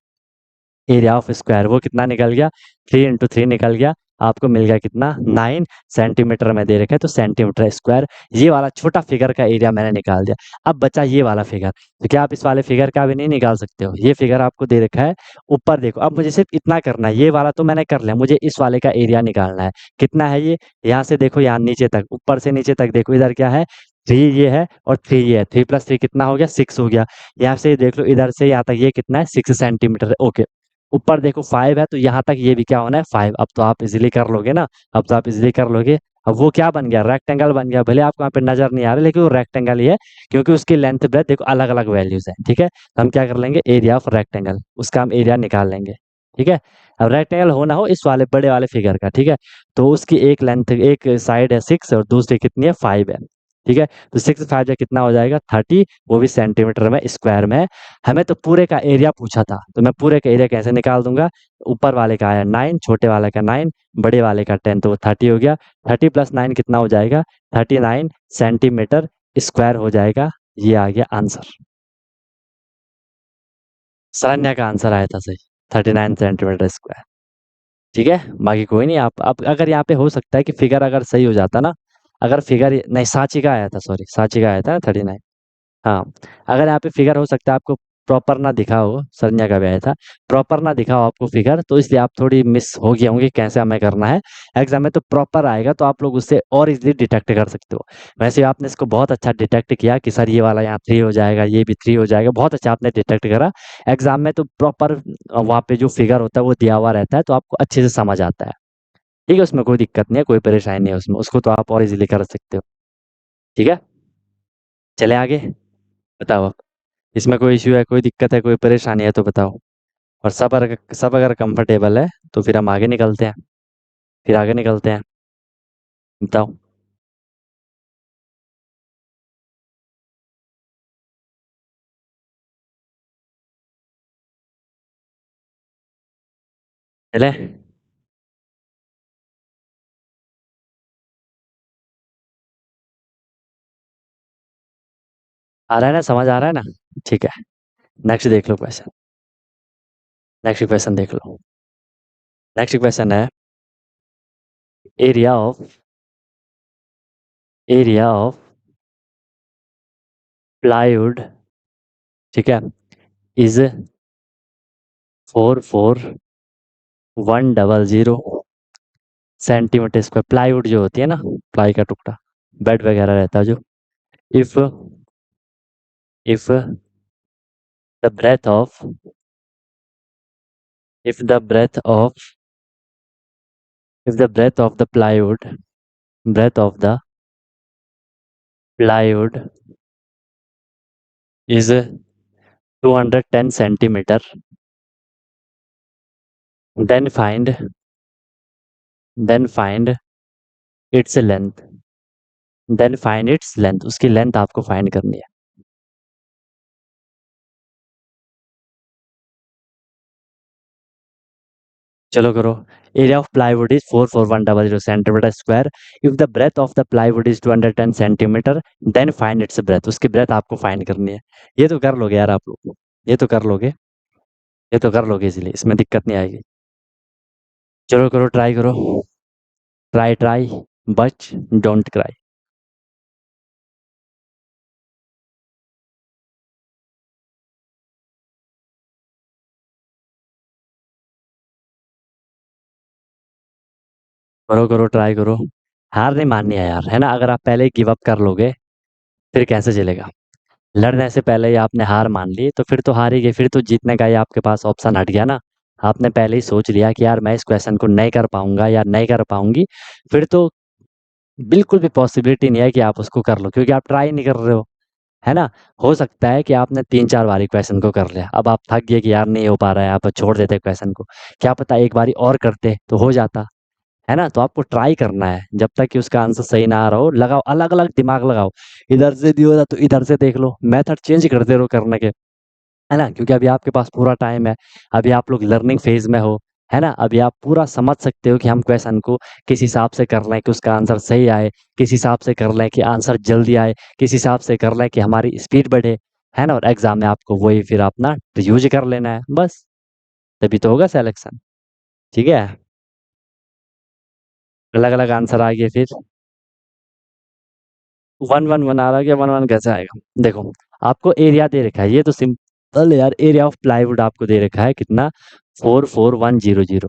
area of square वो कितना निकल गया, 3 × 3 निकल गया। आपको मिल गया कितना, 9 सेंटीमीटर में दे रखा है, तो सेंटीमीटर स्क्वायर। ये वाला छोटा फिगर का एरिया मैंने निकाल दिया। अब बचा ये वाला फिगर, तो क्या आप इस वाले फिगर का भी नहीं निकाल सकते हो? ये फिगर आपको दे रखा है, ऊपर देखो, अब मुझे सिर्फ इतना करना है, ये वाला तो मैंने कर लिया, मुझे इस वाले का एरिया निकालना है। कितना है ये, यहाँ से देखो यहाँ नीचे तक, ऊपर से नीचे तक देखो, इधर क्या है, 3 ये है और 3 ये है, 3 + 3 कितना हो गया, 6 हो गया। यहाँ से देख लो, इधर से यहाँ तक ये कितना है, 6 सेंटीमीटर है। ओके, ऊपर देखो 5 है, तो यहाँ तक ये भी क्या होना है, 5। अब तो आप इजीली कर लोगे ना, अब तो आप इजीली कर लोगे। अब वो क्या बन गया, रेक्टेंगल बन गया। भले आपको यहाँ पे नजर नहीं आ रहा, लेकिन वो रेक्टेंगल ही है, क्योंकि उसकी लेंथ ब्रेथ देखो अलग अलग वैल्यूज है। ठीक है, तो हम क्या कर लेंगे, एरिया ऑफ रेक्टेंगल, उसका हम एरिया निकाल लेंगे। ठीक है, अब रेक्टेंगल हो ना हो इस वाले बड़े वाले फिगर का, ठीक है, तो उसकी एक लेंथ, एक साइड है 6 और दूसरी कितनी है, 5 है। ठीक है, तो 6 5 या कितना हो जाएगा, 30, वो भी सेंटीमीटर में, स्क्वायर में। हमें तो पूरे का एरिया पूछा था, तो मैं पूरे का एरिया कैसे निकाल दूंगा, ऊपर वाले का आया 9, छोटे वाले का 9, बड़े वाले का 10, तो वो 30 हो गया। 30 + 9 कितना हो जाएगा, 39 सेंटीमीटर स्क्वायर हो जाएगा। ये आ गया आंसर, शरण्या का आंसर आया था सही, 39 सेंटीमीटर स्क्वायर। ठीक है, बाकी कोई नहीं, आप अब अगर यहाँ पे हो सकता है कि फिगर अगर सही हो जाता ना, अगर फिगर नहीं, सांची का आया था, सॉरी सांची का आया था 39। हाँ, अगर यहाँ पे फिगर हो सकता है आपको प्रॉपर ना दिखा हो, संज्ञा का भी आया था, प्रॉपर ना दिखा हो आपको फिगर, तो इसलिए आप थोड़ी मिस हो गई होंगी कैसे हमें करना है। एग्जाम में तो प्रॉपर आएगा, तो आप लोग उससे और इजीली डिटेक्ट कर सकते हो। वैसे आपने इसको बहुत अच्छा डिटेक्ट किया कि सर ये वाला यहाँ 3 हो जाएगा, ये भी 3 हो जाएगा, बहुत अच्छा आपने डिटेक्ट करा। एग्जाम में तो प्रॉपर वहाँ पे जो फिगर होता है वो दिया हुआ रहता है, तो आपको अच्छे से समझ आता है। ठीक है, उसमें कोई दिक्कत नहीं है, कोई परेशानी नहीं है उसमें, उसको तो आप और इजीली कर सकते हो। ठीक है, चले आगे, बताओ आप। इसमें कोई इश्यू है, कोई दिक्कत है, कोई परेशानी है तो बताओ। और सब अगर कंफर्टेबल है तो फिर हम आगे निकलते हैं, फिर आगे निकलते हैं, बताओ। चले, आ रहा है ना, समझ आ रहा है ना? ठीक है, नेक्स्ट देख लो क्वेश्चन, नेक्स्ट क्वेश्चन देख लो। नेक्स्ट क्वेश्चन है, area of, area of plywood, ठीक है, इज 4410 सेंटीमीटर स्क्वायर प्लाईवुड जो होती है ना, प्लाई का टुकड़ा, बेड वगैरह रहता है जो। If if the breadth of if the breadth of if the breadth of the plywood is 210 centimeter, then find its length, उसकी लेंथ आपको फाइंड करनी है। चलो करो। Area of plywood is 44100 centimeter square. If the breadth of the plywood is 210 centimeter, then find its breadth, उसकी breadth आपको find करनी है। ये तो कर लोगे यार आप लोग, ये तो कर लोगे, ये तो कर लोगे, इसलिए इसमें दिक्कत नहीं आएगी। चलो करो, ट्राई करो, ट्राई ट्राई बच डोंट क्राई। करो करो, ट्राई करो। हार नहीं माननी है यार, है ना। अगर आप पहले ही गिव अप कर लोगे फिर कैसे चलेगा। लड़ने से पहले ही आपने हार मान ली तो फिर तो हार ही गए, फिर तो जीतने का ही आपके पास ऑप्शन हट गया ना। आपने पहले ही सोच लिया कि यार मैं इस क्वेश्चन को नहीं कर पाऊंगा या नहीं कर पाऊंगी, फिर तो बिल्कुल भी पॉसिबिलिटी नहीं है कि आप उसको कर लो, क्योंकि आप ट्राई नहीं कर रहे हो, है ना। हो सकता है कि आपने 3-4 बारी क्वेश्चन को कर लिया, अब आप थक गए कि यार नहीं हो पा रहा है, आप छोड़ देते क्वेश्चन को। क्या पता एक बारी और करते तो हो जाता, है ना। तो आपको ट्राई करना है, जब तक कि उसका आंसर सही ना आ रहा हो। लगाओ, अलग अलग दिमाग लगाओ। इधर से दियो था तो इधर से देख लो, मेथड चेंज करते रहो करने के, है ना। क्योंकि अभी आपके पास पूरा टाइम है, अभी आप लोग लर्निंग फेज में हो, है ना। अभी आप पूरा समझ सकते हो कि हम क्वेश्चन को किस हिसाब से कर लें कि उसका आंसर सही आए, किस हिसाब से कर लें कि आंसर जल्दी आए, किस हिसाब से कर लें कि हमारी स्पीड बढ़े, है ना। और एग्जाम में आपको वही फिर अपना यूज कर लेना है बस, तभी तो होगा सिलेक्शन। ठीक है। अलग अलग आंसर आ गए फिर। 1-1 बना रहा, क्या 1-1 कैसे आएगा। देखो, आपको एरिया दे रखा है, ये तो सिंपल है यार। एरिया ऑफ प्लाईवुड आपको दे रखा है कितना, 44100।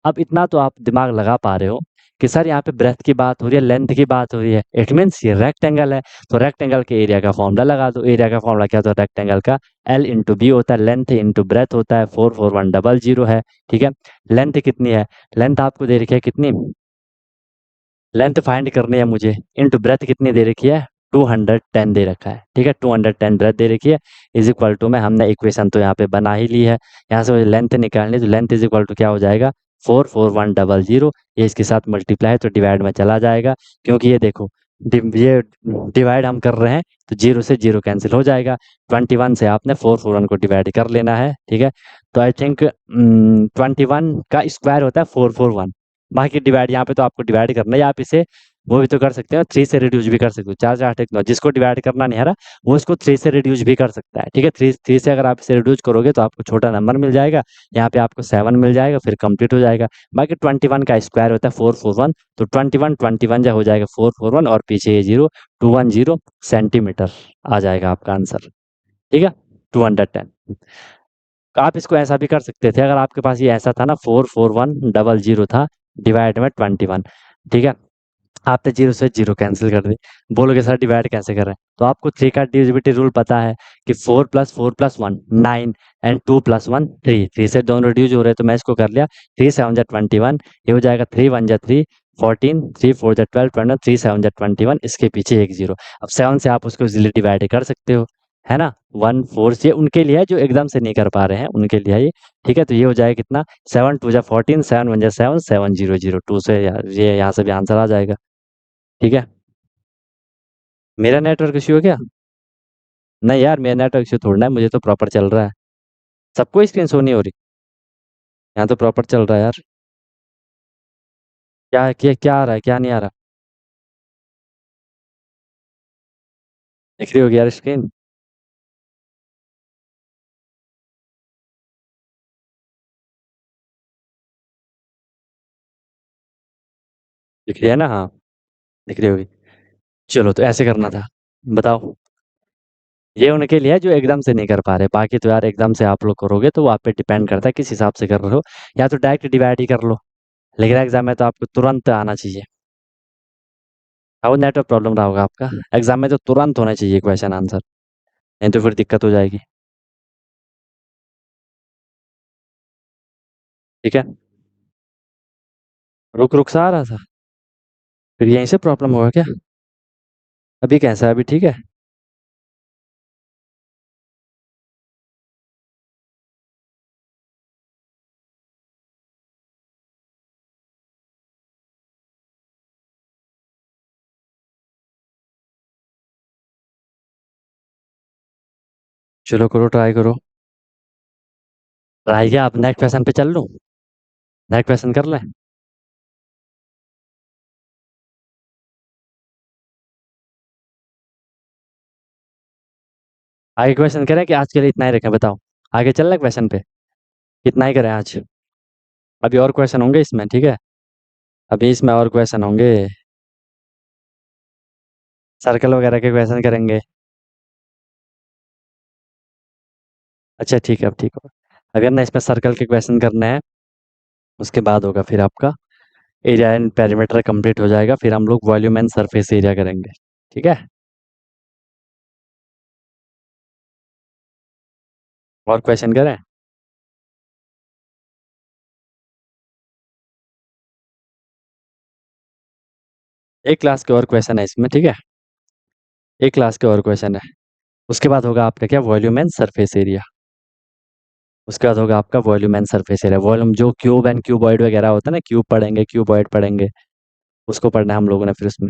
अब इतना तो आप दिमाग लगा पा रहे हो कि सर यहाँ पे ब्रेथ की बात हो रही है, लेंथ की बात हो रही है, इट मीन्स ये रेक्टेंगल है। तो रेक्टेंगल के एरिया का फॉर्मूला लगा दो। एरिया का फॉर्मूला क्या होता है रेक्टेंगल का, एल इंटू बी होता है, लेंथ इंटू ब्रेथ होता है, 44100 है। ठीक है। लेंथ कितनी है, लेंथ आपको दे रखी है कितनी, लेंथ फाइंड करनी है मुझे, इनटू ब्रेथ कितनी दे रखी है, 210 दे रखा है। ठीक है, 210 ब्रेथ दे रखी है, इज इक्वल टू में हमने इक्वेशन तो यहाँ पे बना ही ली है। यहाँ से मुझे लेंथ निकालनी है, तो लेंथ इज इक्वल टू क्या हो जाएगा, 44100। ये इसके साथ मल्टीप्लाई है तो डिवाइड में चला जाएगा, क्योंकि ये देखो ये डिवाइड हम कर रहे हैं तो 0 से 0 कैंसिल हो जाएगा। 21 से आपने 441 को डिवाइड कर लेना है। ठीक है। तो आई थिंक 21 का स्क्वायर होता है 441। बाकी डिवाइड यहाँ पे तो आपको डिवाइड करना है, या आप इसे वो भी तो कर सकते हो, 3 से रिड्यूस भी कर सकते हो। 4 4 8 9, जिसको डिवाइड करना नहीं है ना वो इसको 3 से रिड्यूस भी कर सकता है। ठीक है, 3 से अगर आप इसे रिड्यूस करोगे तो आपको छोटा नंबर मिल जाएगा, यहाँ पे आपको 7 मिल जाएगा, फिर कंप्लीट हो जाएगा। बाकी 21 का स्क्वायर होता है 441, तो 21 जो हो जाएगा 441 और पीछे ये 0, 210 सेंटीमीटर आ जाएगा आपका आंसर। ठीक है, 210। आप इसको ऐसा भी कर सकते थे, अगर आपके पास ये ऐसा था ना 44100 था डिवाइड में 21। ठीक है, आपने 0 से 0 कैंसिल कर दी। बोलोगे सर डिवाइड कैसे करें, तो आपको 3 का डिविजिबिलिटी रूल पता है कि 4+4+1 9 एंड 2+1 3, 3 से दोनों रिड्यूस हो रहे हैं तो मैं इसको कर लिया, 3 7 जा 21, ये हो जाएगा 3 1 जा 3 14, 3 4 जा 12 21, 3 7 जा 21, इसके पीछे एक 0। अब 7 से आप उसको इजीली डिवाइड कर सकते हो, है ना। 1 4 से उनके लिए है जो एकदम से नहीं कर पा रहे हैं, उनके लिए है ये। ठीक है, तो ये हो जाएगा कितना, 7 2 जा 14, 7 1 जा 7, 7 0 0 2 से ये यहाँ से भी आंसर आ जाएगा। ठीक है। मेरा नेटवर्क इश्यू है क्या। नहीं यार, मेरा नेटवर्क इश्यू थोड़ा है, मुझे तो प्रॉपर चल रहा है। सबको स्क्रीन शो नहीं हो रही, यहाँ तो प्रॉपर चल रहा है यार। क्या आ रहा है, क्या नहीं आ रहा। दिख रही होगी यार स्क्रीन। दिख रही है ना, हाँ दिख रही होगी। चलो तो ऐसे करना था, बताओ। ये उनके लिए है जो एकदम से नहीं कर पा रहे, बाकी तो यार एकदम से आप लोग करोगे तो वो आप पे डिपेंड करता है किस हिसाब से कर रहे हो, या तो डायरेक्ट डिवाइड ही कर लो, लेकिन एग्जाम में तो आपको तुरंत आना चाहिए। और नेटवर्क प्रॉब्लम रहा होगा आपका। एग्जाम में तो तुरंत होना चाहिए क्वेश्चन आंसर, नहीं तो फिर दिक्कत हो जाएगी। ठीक है, रुक रुक सा आ रहा था, फिर यहीं से प्रॉब्लम होगा क्या? अभी कैसा है, अभी ठीक है? चलो करो, ट्राई करो। ट्राई किया, आप नेक्स्ट क्वेश्चन पे चल लूँ? नेक्स्ट क्वेश्चन कर लें? आगे क्वेश्चन करें कि आज के लिए इतना ही रखें, बताओ? आगे चल रहे क्वेश्चन पे, कितना ही करें आज? अभी और क्वेश्चन होंगे इसमें, ठीक है? अभी इसमें और क्वेश्चन होंगे, सर्कल वगैरह के क्वेश्चन करेंगे। अच्छा ठीक है, अब ठीक हो। अगर ना इसमें सर्कल के क्वेश्चन करने हैं, उसके बाद होगा फिर आपका एरिया एंड पेरीमीटर कंप्लीट हो जाएगा, फिर हम लोग वॉल्यूम एंड सरफेस एरिया करेंगे। ठीक है, और क्वेश्चन करें? एक क्लास के और क्वेश्चन है इसमें, ठीक है? एक क्लास के और क्वेश्चन है। उसके बाद होगा आपका क्या, वॉल्यूम एंड सरफेस एरिया। उसके बाद होगा आपका volume and surface area. Volume जो क्यूब एंड क्यूबॉइड वगैरह होता है ना, क्यूब पढ़ेंगे, क्यूबॉइड पढ़ेंगे, उसको पढ़ना है हम लोगों ने फिर उसमें।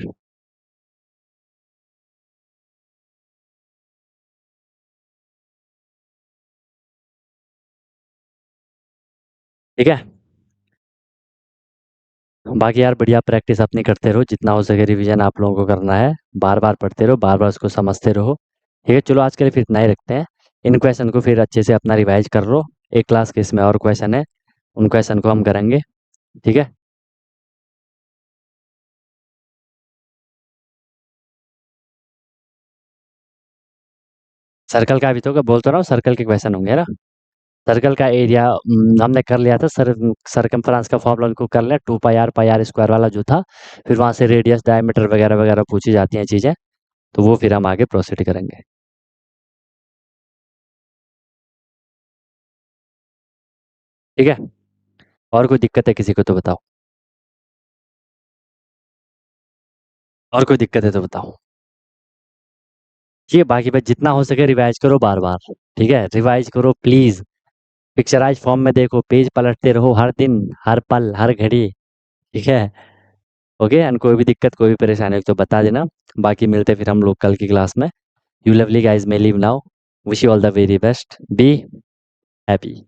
ठीक है, बाकी यार बढ़िया प्रैक्टिस अपनी करते रहो, जितना हो सके रिवीजन आप लोगों को करना है। बार बार पढ़ते रहो, बार बार उसको समझते रहो। ठीक है, चलो आज के लिए फिर इतना ही रखते हैं। इन क्वेश्चन को फिर अच्छे से अपना रिवाइज कर लो। एक क्लास के इसमें और क्वेश्चन है, उन क्वेश्चन को हम करेंगे। ठीक है, सर्कल का भी तो बोल तो रहा हूँ, सर्कल के क्वेश्चन होंगे ना। सर्कल का एरिया हमने कर लिया था, सरकमफ्रेंस का फॉर्मूला उनको कर लिया, 2 पाई आर स्क्वायर वाला जो था। फिर वहां से रेडियस, डायमीटर वगैरह वगैरह पूछी जाती हैं चीजें, तो वो फिर हम आगे प्रोसीड करेंगे। ठीक है, और कोई दिक्कत है किसी को तो बताओ? और कोई दिक्कत है तो बताओ। ठीक है, बाकी बस जितना हो सके रिवाइज करो बार बार। ठीक है, रिवाइज करो प्लीज। पिक्चराइज फॉर्म में देखो, पेज पलटते रहो हर दिन, हर पल, हर घड़ी। ठीक है, ओके। एंड कोई भी दिक्कत, कोई भी परेशानी हो तो बता देना। बाकी मिलते फिर हम लोग कल की क्लास में। You lovely guys may leave now. Wish you all the very best, be happy.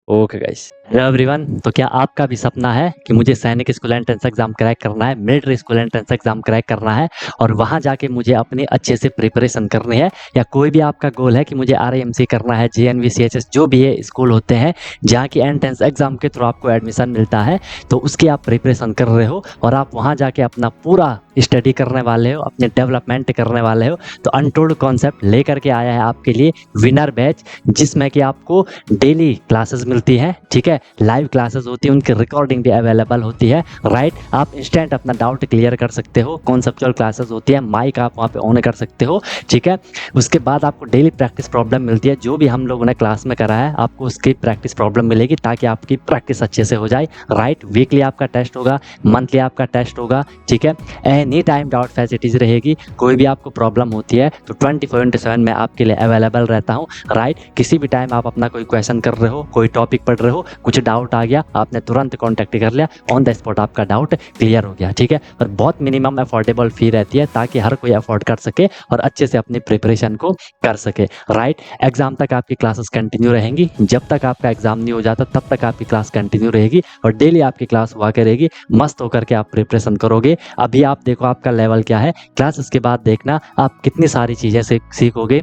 Okay guys, hello everyone. तो क्या आपका भी सपना है कि मुझे सैनिक स्कूल एंट्रेंस एग्जाम क्रैक करना है, military school entrance exam crack करना है, और वहां जाके मुझे अपनी अच्छे से प्रिपरेशन करनी है? या कोई भी आपका गोल है कि मुझे आरआईएमसी करना है, जेएनवी, सीएचएस, जो भी ये स्कूल होते हैं जहाँ की एंट्रेंस एग्जाम के थ्रू आपको एडमिशन मिलता है, तो उसकी आप प्रिपरेशन कर रहे हो और आप वहाँ जाके अपना पूरा स्टडी करने वाले हो, अपने डेवलपमेंट करने वाले हो, तो अनटोल्ड कॉन्सेप्ट लेकर के आया है आपके लिए विनर बैच, जिसमें कि आपको डेली क्लासेस मिलती है। ठीक है, लाइव क्लासेस होती है, उनकी रिकॉर्डिंग भी अवेलेबल होती है। राइट, आप इंस्टेंट अपना डाउट क्लियर कर सकते हो। कॉन्सेप्चुअल क्लासेस होती है, माइक आप वहाँ पे ऑन कर सकते हो। ठीक है, उसके बाद आपको डेली प्रैक्टिस प्रॉब्लम मिलती है, जो भी हम लोगों ने क्लास में करा है आपको उसकी प्रैक्टिस प्रॉब्लम मिलेगी, ताकि आपकी प्रैक्टिस अच्छे से हो जाए। राइट, वीकली आपका टेस्ट होगा, मंथली आपका टेस्ट होगा। ठीक है, एनी टाइम डाउट फैसिलिटीज रहेगी। कोई भी आपको प्रॉब्लम होती है तो 24/7 मैं आपके लिए अवेलेबल रहता हूँ। राइट, किसी भी टाइम आप अपना कोई क्वेश्चन कर रहे हो, कोई टॉपिक पढ़ रहे हो, कुछ डाउट आ गया, आपने तुरंत कॉन्टैक्ट कर लिया, ऑन द स्पॉट आपका डाउट क्लियर हो गया। ठीक है, और बहुत मिनिमम अफोर्डेबल फी रहती है, ताकि हर कोई अफोर्ड कर सके और अच्छे से अपनी प्रिपरेशन को कर सके। राइट, एग्जाम तक आपकी क्लासेस कंटिन्यू रहेंगी, जब तक आपका एग्जाम नहीं हो जाता तब तक आपकी क्लास कंटिन्यू रहेगी, और डेली आपकी क्लास हुआ करेगी। मस्त होकर के आप प्रिपरेशन करोगे। अभी आप देखो आपका लेवल क्या है, क्लासेस के बाद देखना आप कितनी सारी चीज़ें सीखोगे,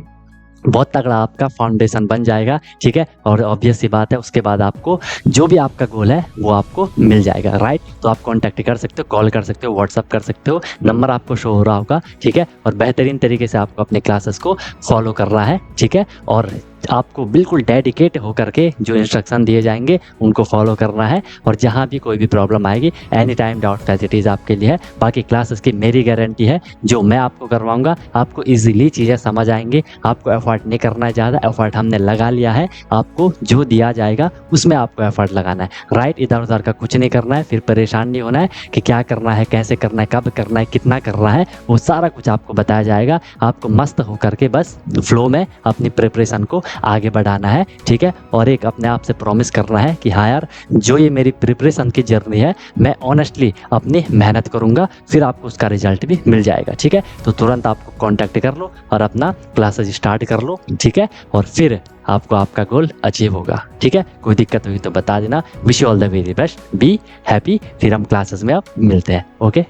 बहुत तगड़ा आपका फाउंडेशन बन जाएगा। ठीक है, और ऑब्वियस सी बात है, उसके बाद आपको जो भी आपका गोल है वो आपको मिल जाएगा। राइट, तो आप कांटेक्ट कर सकते हो, कॉल कर सकते हो, व्हाट्सअप कर सकते हो, नंबर आपको शो हो रहा होगा। ठीक है, और बेहतरीन तरीके से आपको अपने क्लासेस को फॉलो करना है। ठीक है, और आपको बिल्कुल डेडिकेट होकर के जो इंस्ट्रक्शन दिए जाएंगे उनको फॉलो करना है, और जहाँ भी कोई भी प्रॉब्लम आएगी एनी टाइम डाउट फैसिलिटीज़ आपके लिए है। बाकी क्लासेस की मेरी गारंटी है, जो मैं आपको करवाऊंगा आपको इजीली चीज़ें समझ आएंगी, आपको एफर्ट नहीं करना है ज़्यादा, एफर्ट हमने लगा लिया है, आपको जो दिया जाएगा उसमें आपको एफर्ट लगाना है, राइट। इधर उधर का कुछ नहीं करना है, फिर परेशान नहीं होना है कि क्या करना है, कैसे करना है, कब करना है, कितना करना है, वो सारा कुछ आपको बताया जाएगा। आपको मस्त होकर के बस फ्लो में अपनी प्रिपरेशन को आगे बढ़ाना है, ठीक है। और एक अपने आप से प्रॉमिस करना है कि हाँ यार, जो ये मेरी प्रिपरेशन की जर्नी है मैं ऑनेस्टली अपनी मेहनत करूँगा, फिर आपको उसका रिजल्ट भी मिल जाएगा, ठीक है। तो तुरंत आपको कॉन्टैक्ट कर लो और अपना क्लासेस स्टार्ट कर लो, ठीक है, और फिर आपको आपका गोल अचीव होगा, ठीक है। कोई दिक्कत हुई तो बता देना। Wish you all the very best, be happy. फिर हम क्लासेस में अब मिलते हैं, ओके।